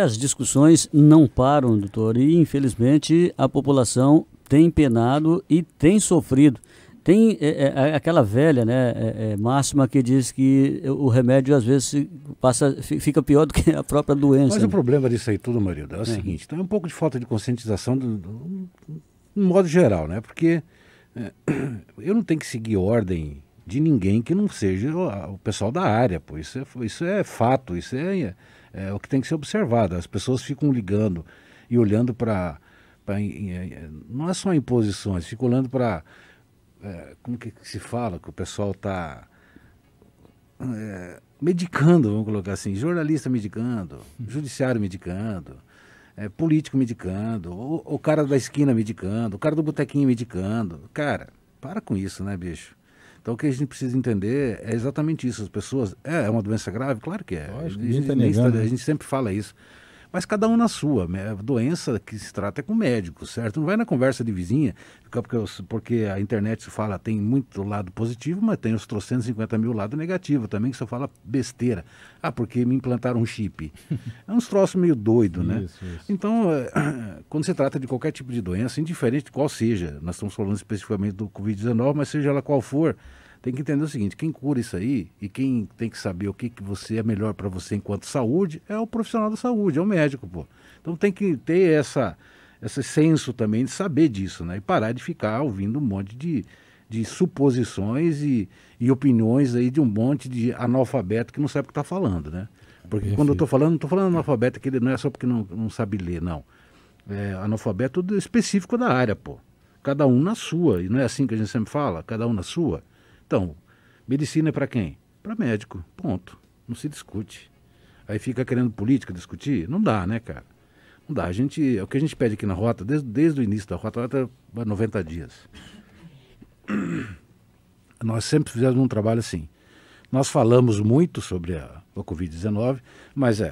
As discussões não param, doutor, e infelizmente a população tem penado e tem sofrido. Tem aquela velha máxima que diz que o remédio às vezes fica pior do que a própria doença. Mas o problema disso aí tudo, Marilda, é o seguinte, então é um pouco de falta de conscientização no modo geral, né? Porque eu não tenho que seguir ordem de ninguém que não seja o pessoal da área, pô. Isso é fato, isso é o que tem que ser observado. As pessoas ficam ligando e olhando para... Não é só imposições, ficam olhando para... como que se fala que o pessoal está medicando, vamos colocar assim, jornalista medicando, judiciário medicando, político medicando, o cara da esquina medicando, o cara do botequinho medicando. Cara, para com isso, né, bicho? Então o que a gente precisa entender é exatamente isso. As pessoas, é uma doença grave? Claro que é. Lógico, a gente sempre fala isso. Mas cada um na sua. A doença que se trata é com médico, certo? Não vai na conversa de vizinha, porque a internet se fala, tem muito lado positivo, mas tem os 350 mil lado negativo também, que você fala besteira. Porque me implantaram um chip. É uns troços meio doido, né? Isso. Então, quando se trata de qualquer tipo de doença, indiferente de qual seja, nós estamos falando especificamente do Covid-19, mas seja ela qual for, tem que entender o seguinte, quem cura isso aí e quem tem que saber o que você é melhor para você enquanto saúde é o profissional da saúde, é o médico, pô. Então tem que ter esse senso também de saber disso, né? E parar de ficar ouvindo um monte de suposições e opiniões aí de um monte de analfabeto que não sabe o que está falando, né? Porque Perfeito. Quando eu estou falando, não estou falando analfabeto, que ele não é só porque não sabe ler, não. É analfabeto específico da área, pô. Cada um na sua, e não é assim que a gente sempre fala? Cada um na sua. Então, medicina é para quem? Para médico, ponto. Não se discute. Aí fica querendo política discutir? Não dá, né, cara? Não dá. O que a gente pede aqui na Rota, desde o início da Rota, vai 90 dias. Nós sempre fizemos um trabalho assim. Nós falamos muito sobre a Covid-19, mas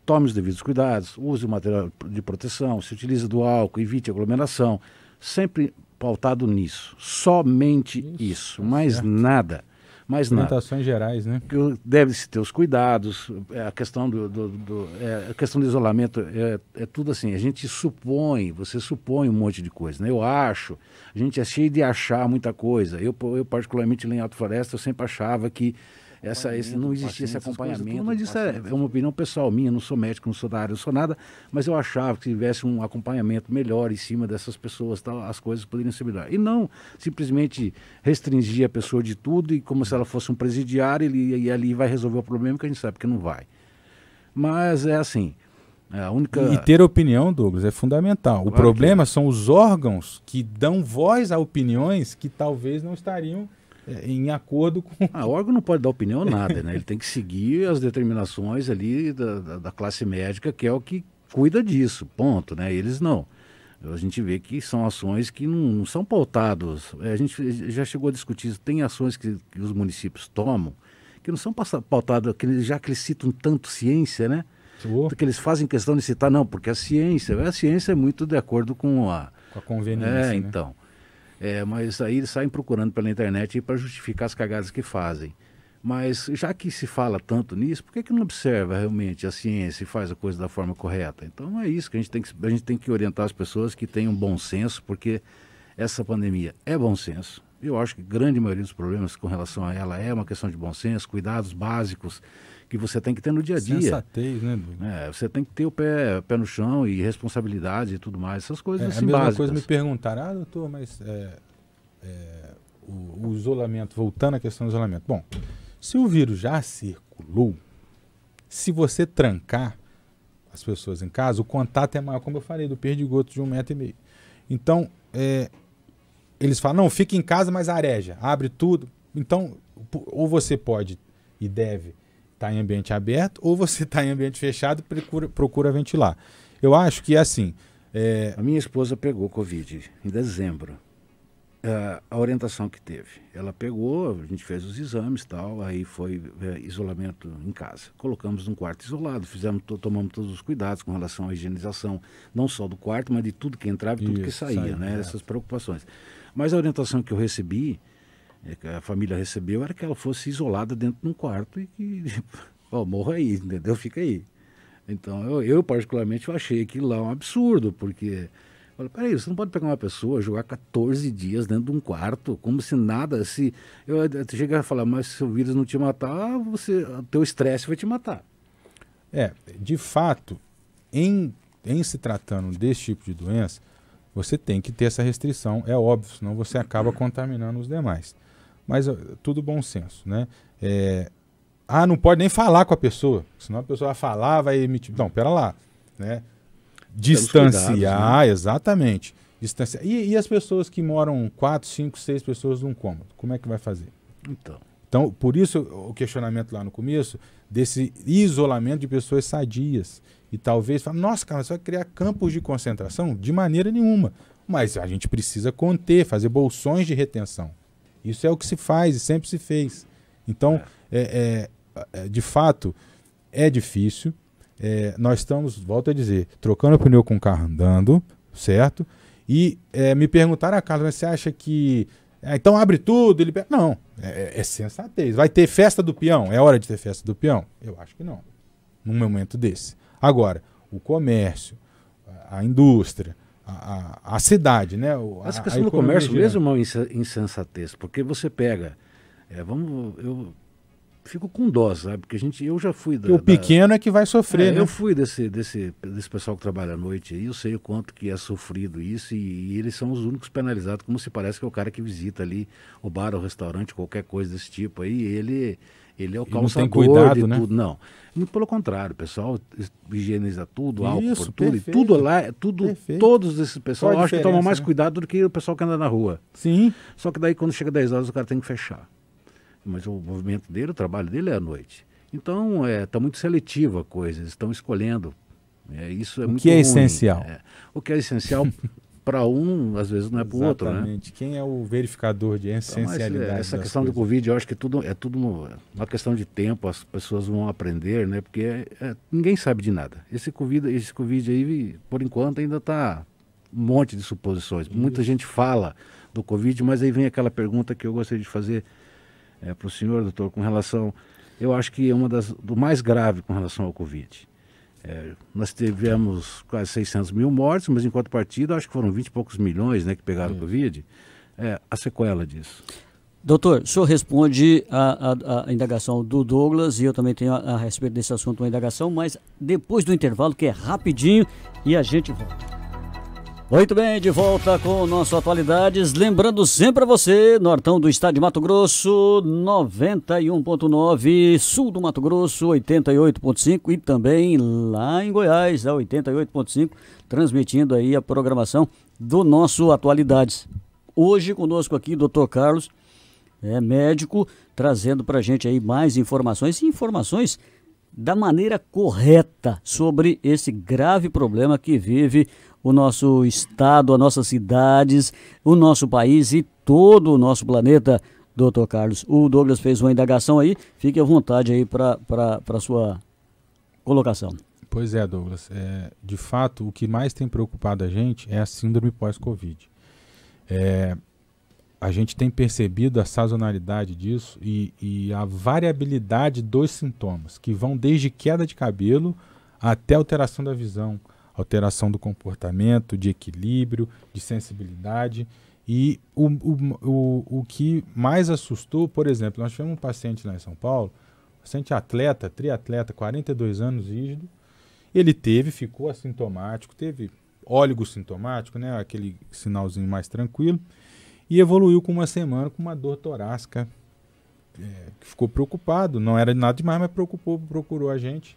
tome os devidos cuidados, use o material de proteção, se utilize do álcool, evite aglomeração, sempre pautado nisso, somente isso, mais nada. mais nada. Orientações gerais, né? Deve-se ter os cuidados, a questão a questão do isolamento é tudo assim, você supõe um monte de coisa, né? A gente é cheio de achar muita coisa. Eu particularmente lá em Alta Floresta, eu sempre achava que não existia esse acompanhamento, mas isso é uma opinião pessoal minha, não sou médico, não sou da área, não sou nada, mas eu achava que se tivesse um acompanhamento melhor em cima dessas pessoas, tal, as coisas poderiam ser melhores. E não simplesmente restringir a pessoa de tudo e como se ela fosse um presidiário e ali vai resolver o problema, que a gente sabe que não vai. Mas é assim, a única... E ter opinião, Douglas, é fundamental. Claro, o problema são os órgãos que dão voz a opiniões que talvez não estariam em acordo com... O órgão não pode dar opinião nada, né? Ele tem que seguir as determinações ali da classe médica, que é o que cuida disso, ponto, né? Eles não. A gente vê que são ações que não são pautadas. A gente já chegou a discutir isso. Tem ações que os municípios tomam que não são pautadas, já que eles citam tanto ciência, né? Porque eles fazem questão de citar, não, porque a ciência é muito de acordo com a conveniência, né? Então... mas aí eles saem procurando pela internet para justificar as cagadas que fazem. Mas já que se fala tanto nisso, por que não observa realmente a ciência e faz a coisa da forma correta? Então é isso que a gente tem que orientar as pessoas que tenham bom senso, porque essa pandemia é bom senso. Eu acho que a grande maioria dos problemas com relação a ela é uma questão de bom senso, cuidados básicos que você tem que ter no dia a dia. Sensatez, né, Bruno? Você tem que ter o pé no chão e responsabilidade e tudo mais, essas coisas assim básicas. A mesma básicas. coisa me perguntaram, doutor, mas o isolamento, voltando à questão do isolamento. Bom, se o vírus já circulou, se você trancar as pessoas em casa, o contato é maior, como eu falei, do perdigoto de 1,5 metro. Então, eles falam, não, fica em casa, mas areja, abre tudo. Então, ou você pode e deve estar em ambiente aberto, ou você está em ambiente fechado e procura ventilar. Eu acho que é assim... A minha esposa pegou Covid em dezembro. A orientação que teve, ela pegou, a gente fez os exames e tal, aí foi isolamento em casa. Colocamos num quarto isolado, tomamos todos os cuidados com relação à higienização, não só do quarto, mas de tudo que entrava e tudo que saía, né? Essas preocupações. Mas a orientação que eu recebi, que a família recebeu, era que ela fosse isolada dentro de um quarto e que, morra aí, entendeu? Fica aí. Então, eu particularmente achei aquilo lá um absurdo, porque... Falei, peraí, você não pode pegar uma pessoa, jogar 14 dias dentro de um quarto, como se nada, eu cheguei a falar, mas se o vírus não te matar, o teu estresse vai te matar. De fato, em se tratando desse tipo de doença, você tem que ter essa restrição, é óbvio, senão você acaba contaminando os demais. Mas tudo bom senso, né? Não pode nem falar com a pessoa, senão a pessoa vai falar, vai emitir... Não, pera lá, né? Distanciar, cuidados, né? Exatamente. Distanciar. E as pessoas que moram 4, 5, 6 pessoas num cômodo, como é que vai fazer? Então, por isso o questionamento lá no começo, desse isolamento de pessoas sadias. E talvez, nossa, cara, você vai criar campos de concentração? De maneira nenhuma. Mas a gente precisa conter, fazer bolsões de retenção. Isso é o que se faz e sempre se fez. Então, de fato, é difícil. Nós estamos, volto a dizer, trocando pneu com o carro andando, certo? E me perguntaram, Carlos, mas você acha que... então abre tudo? Não, é sensatez. Vai ter festa do peão? É hora de ter festa do peão? Eu acho que não, num momento desse. Agora, o comércio, a indústria, a cidade, né? Essa questão do comércio mesmo é uma insensatez, porque você pega... eu fico com dó, sabe? Porque eu já fui... o pequeno é que vai sofrer, né? Eu fui desse pessoal que trabalha à noite aí, eu sei o quanto que é sofrido isso e eles são os únicos penalizados, como se parece que é o cara que visita ali o bar, o restaurante, qualquer coisa desse tipo aí, ele é o calçador de tudo. Não, muito pelo contrário, o pessoal higieniza tudo, álcool por tudo, perfeito. E tudo lá, todos esses pessoal, eu acho que tomam mais cuidado do que o pessoal que anda na rua. Sim. Só que daí quando chega 10 horas o cara tem que fechar. Mas o movimento dele, o trabalho dele é à noite. Então, está muito seletivo a coisa, eles estão escolhendo. Isso é muito ruim. O que é essencial? O que é essencial para um, às vezes não é para o outro, né? Exatamente. Quem é o verificador de essencialidade? Então, essa questão do Covid, eu acho que é tudo uma questão de tempo, as pessoas vão aprender, né? Porque ninguém sabe de nada. Esse Covid aí, por enquanto, ainda está um monte de suposições. Muita gente fala do Covid, mas aí vem aquela pergunta que eu gostaria de fazer. para o senhor, doutor, com relação... Eu acho que é do mais grave com relação ao Covid. Nós tivemos quase 600 mil mortes, mas em contrapartida, acho que foram 20 e poucos milhões, né, que pegaram o Covid. A sequela disso. Doutor, o senhor responde a indagação do Douglas, e eu também tenho a respeito desse assunto uma indagação, mas depois do intervalo, que é rapidinho, e a gente volta. Muito bem, de volta com o nosso Atualidades. Lembrando sempre a você, nortão do estado de Mato Grosso, 91.9, sul do Mato Grosso, 88.5 e também lá em Goiás, a 88.5, transmitindo aí a programação do nosso Atualidades. Hoje conosco aqui, Dr. Carlos, médico, trazendo pra gente aí mais informações da maneira correta sobre esse grave problema que vive o nosso estado, as nossas cidades, o nosso país e todo o nosso planeta, doutor Carlos. O Douglas fez uma indagação aí, fique à vontade aí para a sua colocação. Pois é, Douglas. De fato, o que mais tem preocupado a gente é a síndrome pós-Covid. A gente tem percebido a sazonalidade disso e a variabilidade dos sintomas, que vão desde queda de cabelo até alteração da visão, alteração do comportamento, de equilíbrio, de sensibilidade. E o que mais assustou, por exemplo, nós tivemos um paciente lá em São Paulo, paciente atleta, triatleta, 42 anos, rígido. Ele ficou assintomático, teve óligo sintomático, né, aquele sinalzinho mais tranquilo, e evoluiu com uma semana com uma dor torácica, ficou preocupado, não era nada demais, mas procurou a gente.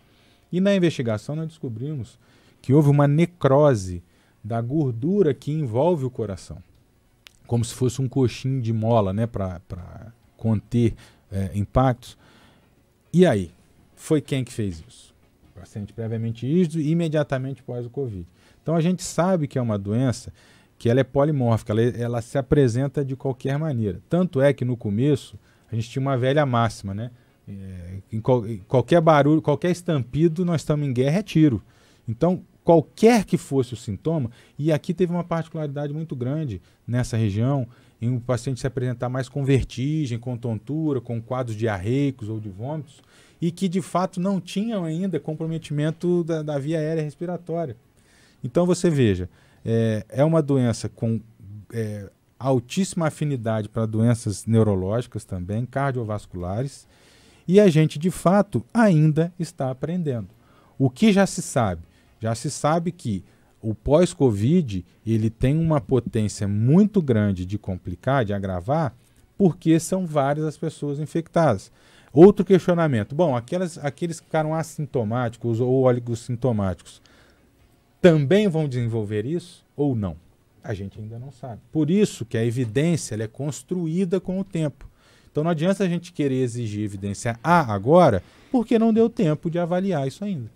E na investigação nós descobrimos que houve uma necrose da gordura que envolve o coração, como se fosse um coxinho de mola, né, para conter impactos. E aí, foi quem que fez isso? O paciente previamente rígido e imediatamente após o Covid. Então a gente sabe que é uma doença que ela é polimórfica, ela se apresenta de qualquer maneira. Tanto é que no começo a gente tinha uma velha máxima, né? Em qualquer barulho, qualquer estampido, nós estamos em guerra, é tiro. Então, qualquer que fosse o sintoma, e aqui teve uma particularidade muito grande nessa região, em o paciente se apresentar mais com vertigem, com tontura, com quadros diarreicos ou de vômitos, e que de fato não tinham ainda comprometimento da via aérea respiratória. Então você veja, é uma doença com altíssima afinidade para doenças neurológicas também, cardiovasculares, e a gente de fato ainda está aprendendo. O que já se sabe? Já se sabe que o pós-Covid ele tem uma potência muito grande de complicar, de agravar, porque são várias as pessoas infectadas. Outro questionamento, bom, aqueles que ficaram assintomáticos ou oligossintomáticos também vão desenvolver isso ou não? A gente ainda não sabe. Por isso que a evidência ela é construída com o tempo. Então não adianta a gente querer exigir evidência agora, porque não deu tempo de avaliar isso ainda.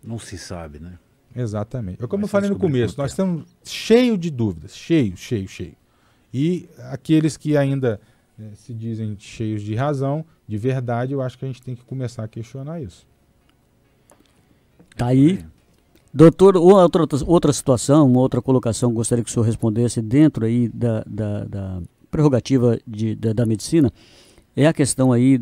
Não se sabe, né? Exatamente. Como eu falei no começo, nós estamos cheios de dúvidas, cheio. E aqueles que ainda se dizem cheios de razão, de verdade, eu acho que a gente tem que começar a questionar isso. Tá aí. Doutor, outra situação, uma outra colocação, gostaria que o senhor respondesse dentro aí da prerrogativa da medicina, é a questão aí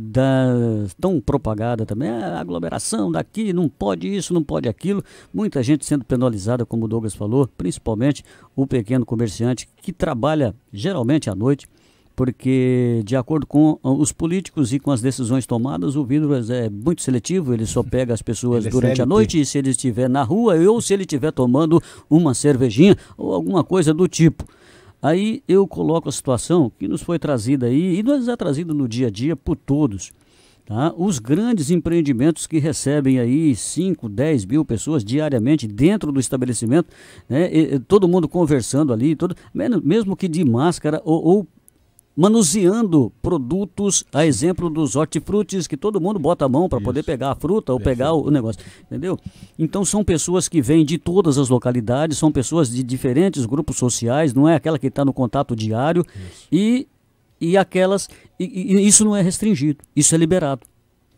tão propagada também, a aglomeração daqui, não pode isso, não pode aquilo, muita gente sendo penalizada, como o Douglas falou, principalmente o pequeno comerciante que trabalha geralmente à noite, porque de acordo com os políticos e com as decisões tomadas, o vírus é muito seletivo, ele só pega as pessoas durante a noite, e se ele estiver na rua ou se ele estiver tomando uma cervejinha ou alguma coisa do tipo. Aí eu coloco a situação que nos foi trazida aí, e nos é trazida no dia a dia por todos. Tá? Os grandes empreendimentos que recebem aí 5, 10 mil pessoas diariamente dentro do estabelecimento, né? Todo mundo conversando ali, mesmo que de máscara ou manuseando produtos, a exemplo dos hortifrutis, que todo mundo bota a mão para poder pegar a fruta ou pegar o negócio, entendeu? Então são pessoas que vêm de todas as localidades, são pessoas de diferentes grupos sociais, não é aquela que está no contato diário, e isso não é restringido, isso é liberado,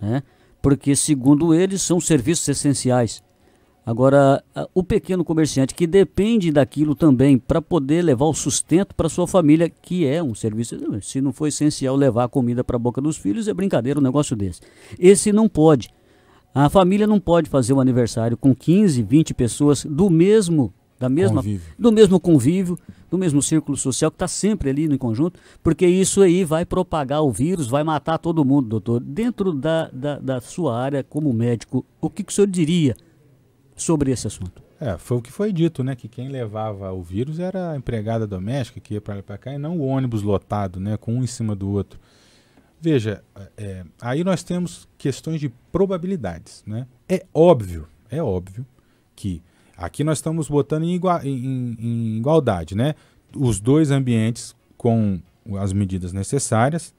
né? Porque segundo eles são serviços essenciais. Agora, o pequeno comerciante que depende daquilo também para poder levar o sustento para sua família, que é um serviço, se não for essencial levar a comida para a boca dos filhos, é brincadeira um negócio desse. Esse não pode. A família não pode fazer um aniversário com 15, 20 pessoas do mesmo convívio, do mesmo círculo social, que está sempre ali no conjunto, porque isso aí vai propagar o vírus, vai matar todo mundo, doutor. Dentro da sua área como médico, o que o senhor diria sobre esse assunto? Foi o que foi dito, né? Que quem levava o vírus era a empregada doméstica que ia para lá e para cá, e não o ônibus lotado, né? Com um em cima do outro. Veja, aí nós temos questões de probabilidades, né? É óbvio que aqui nós estamos botando em igualdade, né? Os dois ambientes com as medidas necessárias.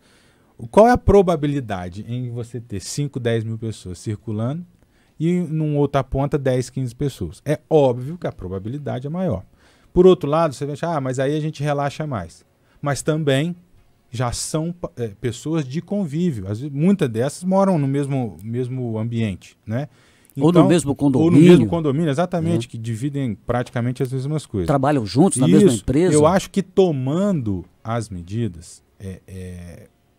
Qual é a probabilidade em você ter 5, 10 mil pessoas circulando e num outra ponta 10, 15 pessoas? É óbvio que a probabilidade é maior. Por outro lado, você vai achar, mas aí a gente relaxa mais. Mas também já são pessoas de convívio. Muitas dessas moram no mesmo ambiente, né? Então, ou no mesmo condomínio. Ou no mesmo condomínio, exatamente, que dividem praticamente as mesmas coisas. Trabalham juntos na mesma empresa. Eu acho que tomando as medidas,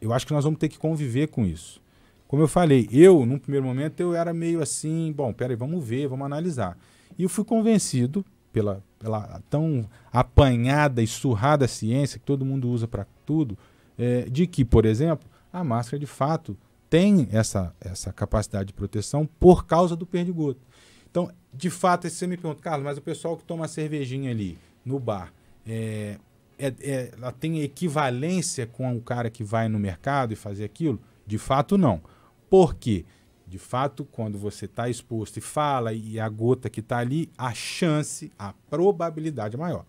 eu acho que nós vamos ter que conviver com isso. Como eu falei, num primeiro momento, eu era meio assim, bom, peraí, vamos ver, vamos analisar. E eu fui convencido pela tão apanhada e surrada ciência que todo mundo usa para tudo, de que, por exemplo, a máscara de fato tem essa capacidade de proteção por causa do perdigoto. Então, de fato, você me pergunta, Carlos, mas o pessoal que toma cervejinha ali no bar, ela tem equivalência com o cara que vai no mercado e fazer aquilo? De fato, não. Por quê? De fato, quando você está exposto e fala e a gota que está ali, a probabilidade é maior.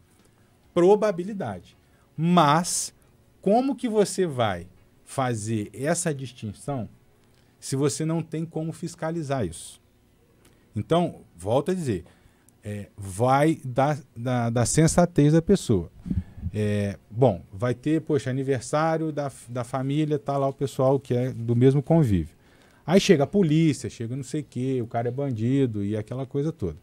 Probabilidade. Mas, como que você vai fazer essa distinção se você não tem como fiscalizar isso? Então, volto a dizer, vai da sensatez da pessoa. Bom, vai ter, aniversário da família, tá lá o pessoal que é do mesmo convívio. Aí chega a polícia, chega não sei o quê, o cara é bandido e aquela coisa toda.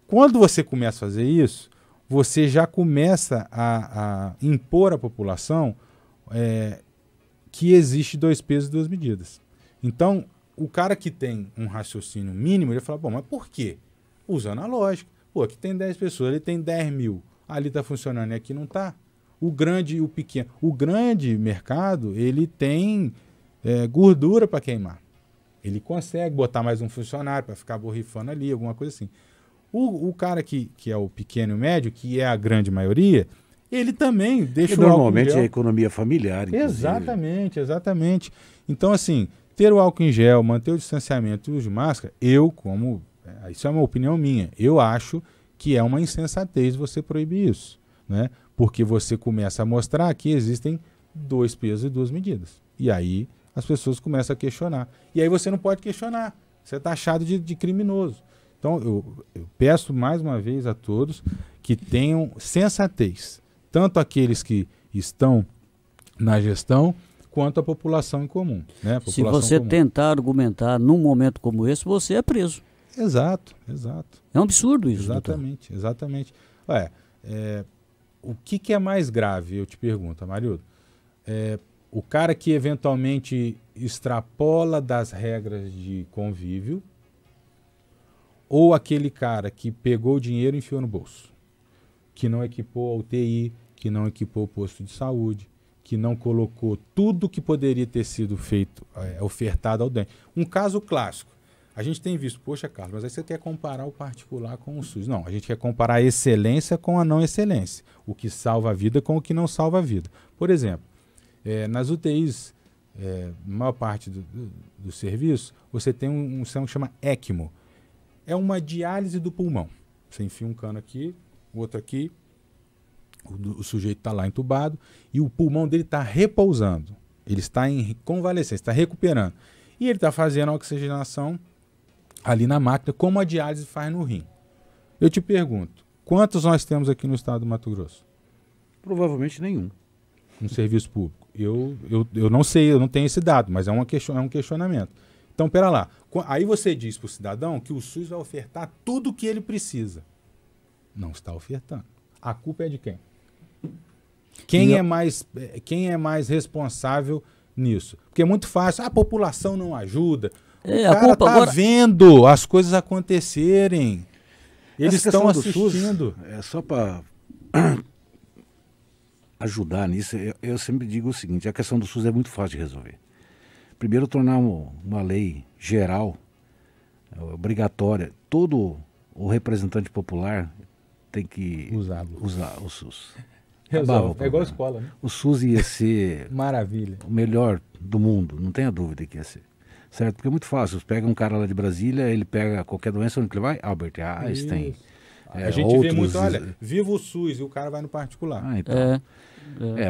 Quando você começa a fazer isso, você já começa a impor à população que existe 2 pesos e 2 medidas. Então, o cara que tem um raciocínio mínimo, ele fala, bom, mas por quê? Usando a lógica. Pô, aqui tem 10 pessoas, ali tem 10 mil, ali está funcionando e aqui não está. O grande e o pequeno. O grande mercado, ele tem gordura para queimar. Ele consegue botar mais um funcionário para ficar borrifando ali, alguma coisa assim. O cara que é o pequeno e o médio, que é a grande maioria, ele também deixa o normalmente é a economia familiar. Inclusive. Exatamente. Então, assim, ter o álcool em gel, manter o distanciamento e o uso de máscara, isso é uma opinião minha, eu acho que é uma insensatez você proibir isso, né? Porque você começa a mostrar que existem 2 pesos e 2 medidas. E aí as pessoas começam a questionar. E aí você não pode questionar, você está taxado de criminoso. Então, eu peço mais uma vez a todos que tenham sensatez, tanto aqueles que estão na gestão, quanto a população em comum. Né? Se você tentar argumentar num momento como esse, você é preso. Exato. É um absurdo isso. Exatamente. O que é mais grave, eu te pergunto, Amarildo? O cara que eventualmente extrapola das regras de convívio, ou aquele cara que pegou o dinheiro e enfiou no bolso, que não equipou a UTI, que não equipou o posto de saúde, que não colocou tudo que poderia ter sido feito, ofertado ao DEM. Um caso clássico. A gente tem visto, poxa, Carlos, mas aí você quer comparar o particular com o SUS. Não, a gente quer comparar a excelência com a não excelência. O que salva a vida com o que não salva a vida. Por exemplo, nas UTIs, na maior parte do serviço, você tem um sistema que chama ECMO. É uma diálise do pulmão. Você enfia um cano aqui, outro aqui, o sujeito está lá entubado e o pulmão dele está repousando. Ele está em convalescência, está recuperando. E ele está fazendo a oxigenação ali na máquina, como a diálise faz no rim. Eu te pergunto, quantos nós temos aqui no estado do Mato Grosso? Provavelmente nenhum. No serviço público. Eu não sei, eu não tenho esse dado, mas é um questionamento. Então, pera lá. Aí você diz para o cidadão que o SUS vai ofertar tudo o que ele precisa. Não está ofertando. A culpa é de quem? Quem é mais responsável nisso? Porque é muito fácil. A população não ajuda. O cara está agora... vendo as coisas acontecerem. Eles estão assistindo. É só para ajudar nisso. Eu sempre digo o seguinte: a questão do SUS é muito fácil de resolver. Primeiro, tornar uma lei geral, obrigatória. Todo o representante popular tem que usar o SUS. Resolve. É igual a escola, né? O SUS ia ser maravilha, o melhor do mundo, não tenha dúvida que ia ser. Certo? Porque é muito fácil. Você pega um cara lá de Brasília, ele pega qualquer doença, onde ele vai? Albert Einstein. A gente vê muito, olha, viva o SUS, e o cara vai no particular. Então.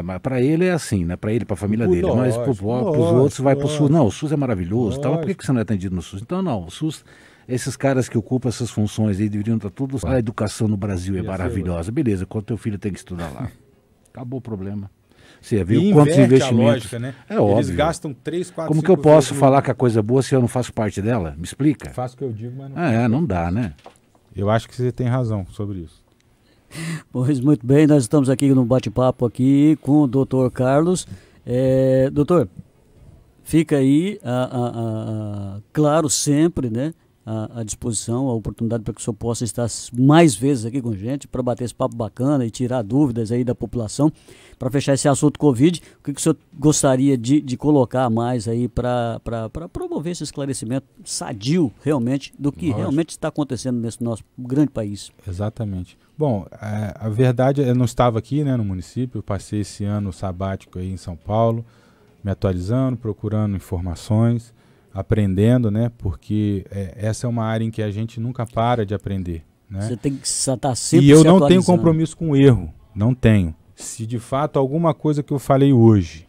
Mas para ele é assim, né? Para ele, para a família dele. Mas para os outros vai para o SUS. Não, o SUS é maravilhoso. Tá? Mas por que você não é atendido no SUS? Então, não, o SUS... Esses caras que ocupam essas funções aí deveriam estar todos... A educação no Brasil é maravilhosa. Beleza, quando teu filho tem que estudar lá. Acabou o problema. Você viu quantos investimentos... A lógica, né? É óbvio. Eles gastam 3, 4, Como que eu posso falar que a coisa é boa se eu não faço parte dela? Me explica. Faço o que eu digo, mas não... não dá, né? Eu acho que você tem razão sobre isso. Pois muito bem, nós estamos aqui no bate-papo aqui com o Dr. Carlos. Doutor, fica aí, claro, sempre, né? À disposição, a oportunidade para que o senhor possa estar mais vezes aqui com a gente, para bater esse papo bacana e tirar dúvidas aí da população. Para fechar esse assunto Covid, o que o senhor gostaria de colocar mais aí para promover esse esclarecimento sadio, realmente, do que realmente está acontecendo nesse nosso grande país? Exatamente. Bom, a verdade, eu não estava aqui, né, no município, eu passei esse ano sabático aí em São Paulo, me atualizando, procurando informações, aprendendo, né? Porque essa é uma área em que a gente nunca para de aprender, né? Você tem que estar sempre E eu não tenho compromisso com o erro, não tenho. Se de fato alguma coisa que eu falei hoje,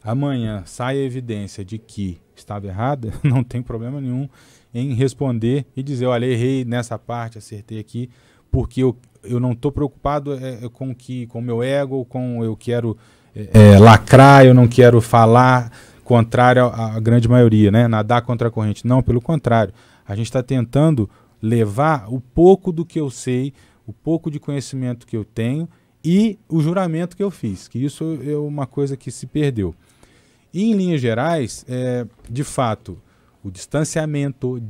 amanhã sai a evidência de que estava errada, não tem problema nenhum em responder e dizer, olha, errei nessa parte, acertei aqui, porque eu não estou preocupado com o meu ego, eu quero lacrar, eu não quero falar contrário à grande maioria, né? Nadar contra a corrente. Não, pelo contrário. A gente está tentando levar o pouco do que eu sei, o pouco de conhecimento que eu tenho e o juramento que eu fiz, que isso é uma coisa que se perdeu. E, em linhas gerais, de fato, o distanciamento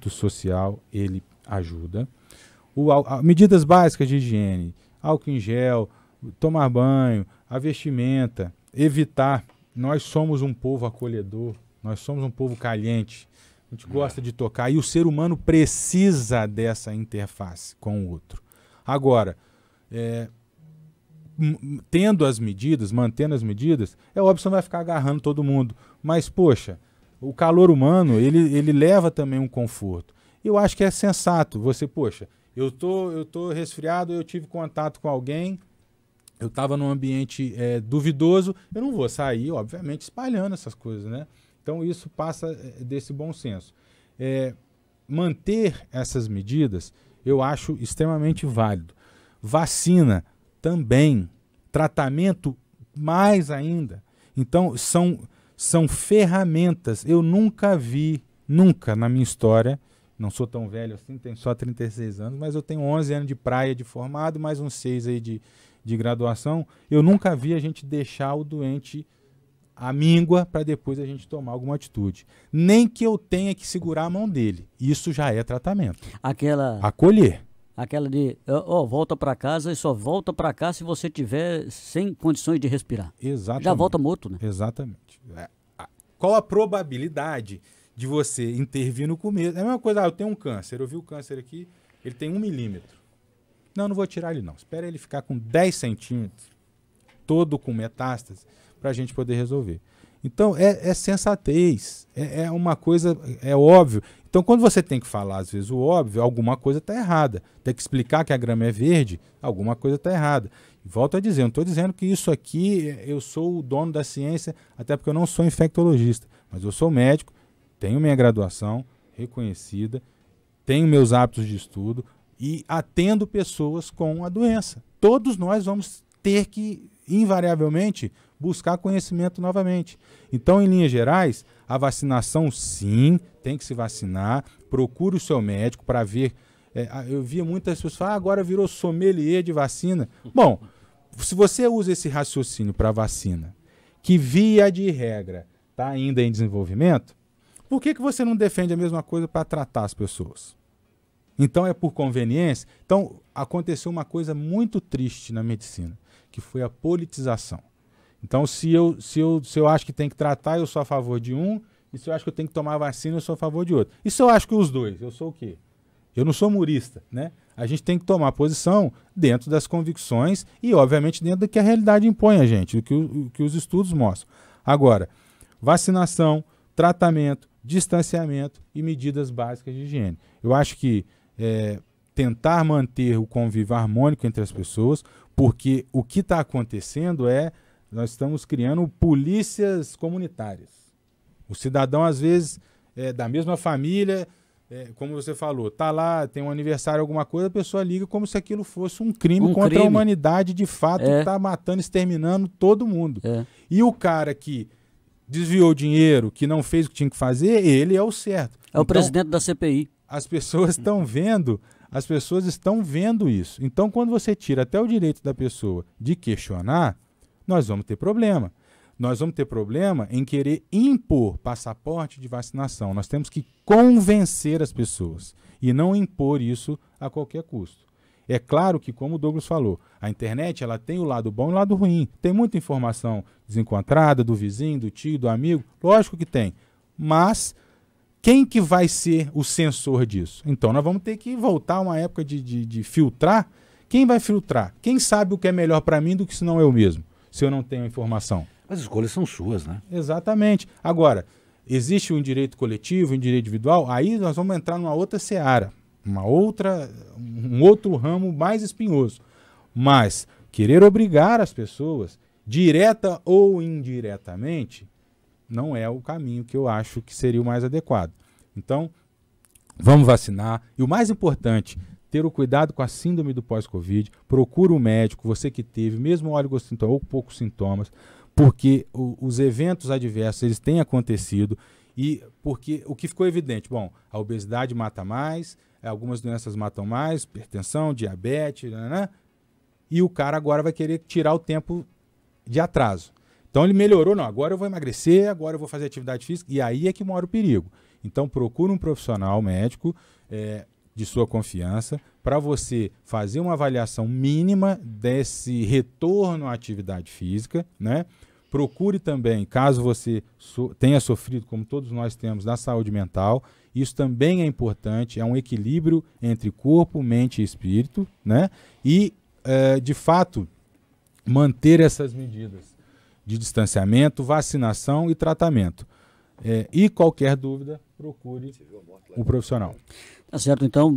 social, ele ajuda. Medidas básicas de higiene, álcool em gel, tomar banho, a vestimenta, evitar. Nós somos um povo acolhedor, nós somos um povo caliente, a gente gosta de tocar e o ser humano precisa dessa interface com o outro. Agora, mantendo as medidas, é óbvio que você não vai ficar agarrando todo mundo, mas, poxa, o calor humano, ele leva também um conforto. Eu acho que é sensato, poxa, eu tô resfriado, eu tive contato com alguém, eu estava num ambiente duvidoso, eu não vou sair, obviamente, espalhando essas coisas, né? Então isso passa desse bom senso. Manter essas medidas, eu acho extremamente válido. Vacina também, tratamento mais ainda. Então são ferramentas. Eu nunca vi, na minha história, não sou tão velho assim, tenho só 36 anos, mas eu tenho 11 anos de praia de formado, mais uns 6 aí de graduação, eu nunca vi a gente deixar o doente à míngua para depois a gente tomar alguma atitude. Nem que eu tenha que segurar a mão dele. Isso já é tratamento. Acolher. Aquela de, volta para casa e só volta para cá se você tiver sem condições de respirar. Exatamente. Já volta morto, né? Exatamente. Qual a probabilidade de você intervir no começo? É a mesma coisa, eu tenho um câncer, eu vi o câncer aqui, ele tem 1 milímetro. Não vou tirar ele não. Espera ele ficar com 10 centímetros, todo com metástase, para a gente poder resolver. Então, é sensatez. É uma coisa, é óbvio. Então, quando você tem que falar, às vezes, o óbvio, alguma coisa está errada. Tem que explicar que a grama é verde, alguma coisa está errada. E volto a dizer, não estou dizendo que isso aqui, eu sou o dono da ciência, até porque eu não sou infectologista, mas eu sou médico, tenho minha graduação reconhecida, tenho meus hábitos de estudo, e atendo pessoas com a doença. Todos nós vamos ter que invariavelmente, buscar conhecimento novamente. Então, em linhas gerais, a vacinação, sim, tem que se vacinar. Procure o seu médico para ver. Eu via muitas pessoas falar, agora virou sommelier de vacina. Bom, se você usa esse raciocínio para vacina, que via de regra está ainda em desenvolvimento, por que você não defende a mesma coisa para tratar as pessoas? Então é por conveniência? Então aconteceu uma coisa muito triste na medicina, que foi a politização. Então se eu acho que tem que tratar, eu sou a favor de um, e se eu acho que eu tenho que tomar vacina, eu sou a favor de outro. E se eu acho que os dois, eu sou o quê? Eu não sou murista, né? A gente tem que tomar posição dentro das convicções e, obviamente, dentro do que a realidade impõe a gente, do que os estudos mostram. Agora, vacinação, tratamento, distanciamento e medidas básicas de higiene. Eu acho que tentar manter o convívio harmônico entre as pessoas, porque o que está acontecendo nós estamos criando polícias comunitárias. O cidadão, às vezes, da mesma família... como você falou, tá lá, tem um aniversário, alguma coisa, a pessoa liga como se aquilo fosse um crime contra a humanidade, de fato, que tá matando, exterminando todo mundo. E o cara que desviou dinheiro, que não fez o que tinha que fazer, ele é o certo. É o presidente da CPI. As pessoas estão vendo isso. Então, quando você tira até o direito da pessoa de questionar, nós vamos ter problema. Nós vamos ter problema em querer impor passaporte de vacinação. Nós temos que convencer as pessoas e não impor isso a qualquer custo. É claro que, como o Douglas falou, a internet ela tem o lado bom e o lado ruim. Tem muita informação desencontrada do vizinho, do tio, do amigo. Lógico que tem. Mas quem que vai ser o censor disso? Então nós vamos ter que voltar a uma época de filtrar. Quem vai filtrar? Quem sabe o que é melhor para mim do que se não eu mesmo, se eu não tenho informação? As escolhas são suas, né? Exatamente. Agora, existe um direito coletivo, um direito individual, aí nós vamos entrar numa outra seara, um outro ramo mais espinhoso. Mas querer obrigar as pessoas, direta ou indiretamente, não é o caminho que eu acho que seria o mais adequado. Então, vamos vacinar. E o mais importante, ter o cuidado com a síndrome do pós-Covid. Procura um médico, você que teve, mesmo oligosintoma ou poucos sintomas, porque os eventos adversos eles têm acontecido e porque o que ficou evidente, bom, a obesidade mata mais, algumas doenças matam mais, hipertensão, diabetes, né? E o cara agora vai querer tirar o tempo de atraso. Então ele melhorou, não, agora eu vou emagrecer, agora eu vou fazer atividade física, e aí é que mora o perigo. Então procura um profissional médico de sua confiança para você fazer uma avaliação mínima desse retorno à atividade física, né? Procure também, caso você tenha sofrido, como todos nós temos, da saúde mental, isso também é importante, é um equilíbrio entre corpo, mente e espírito, né? E, de fato, manter essas medidas de distanciamento, vacinação e tratamento. E qualquer dúvida, procure o profissional. Tá certo, então,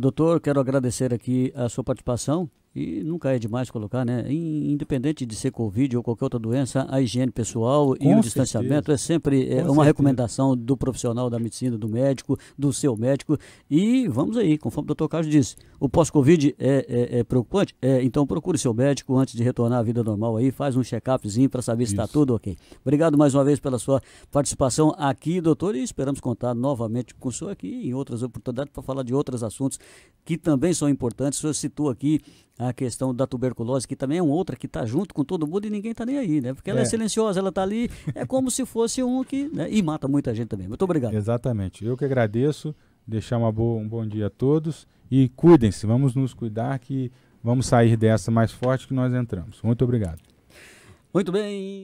doutor, quero agradecer aqui a sua participação. E nunca é demais colocar, né? Independente de ser Covid ou qualquer outra doença, a higiene pessoal e o distanciamento é sempre uma recomendação do profissional da medicina, do médico, do seu médico. E vamos aí, conforme o doutor Carlos disse, o pós-Covid é preocupante? Então procure seu médico antes de retornar à vida normal aí, faz um check-upzinho para saber se está tudo ok. Obrigado mais uma vez pela sua participação aqui, doutor, e esperamos contar novamente com o senhor aqui em outras oportunidades para falar de outros assuntos que também são importantes. O senhor citou aqui a questão da tuberculose, que também é outra que está junto com todo mundo e ninguém está nem aí, né? Porque ela é silenciosa, ela está ali, é como se fosse um que... né? E mata muita gente também. Muito obrigado. Exatamente. Eu que agradeço, deixar um bom dia a todos e cuidem-se, vamos nos cuidar que vamos sair dessa mais forte que nós entramos. Muito obrigado. Muito bem.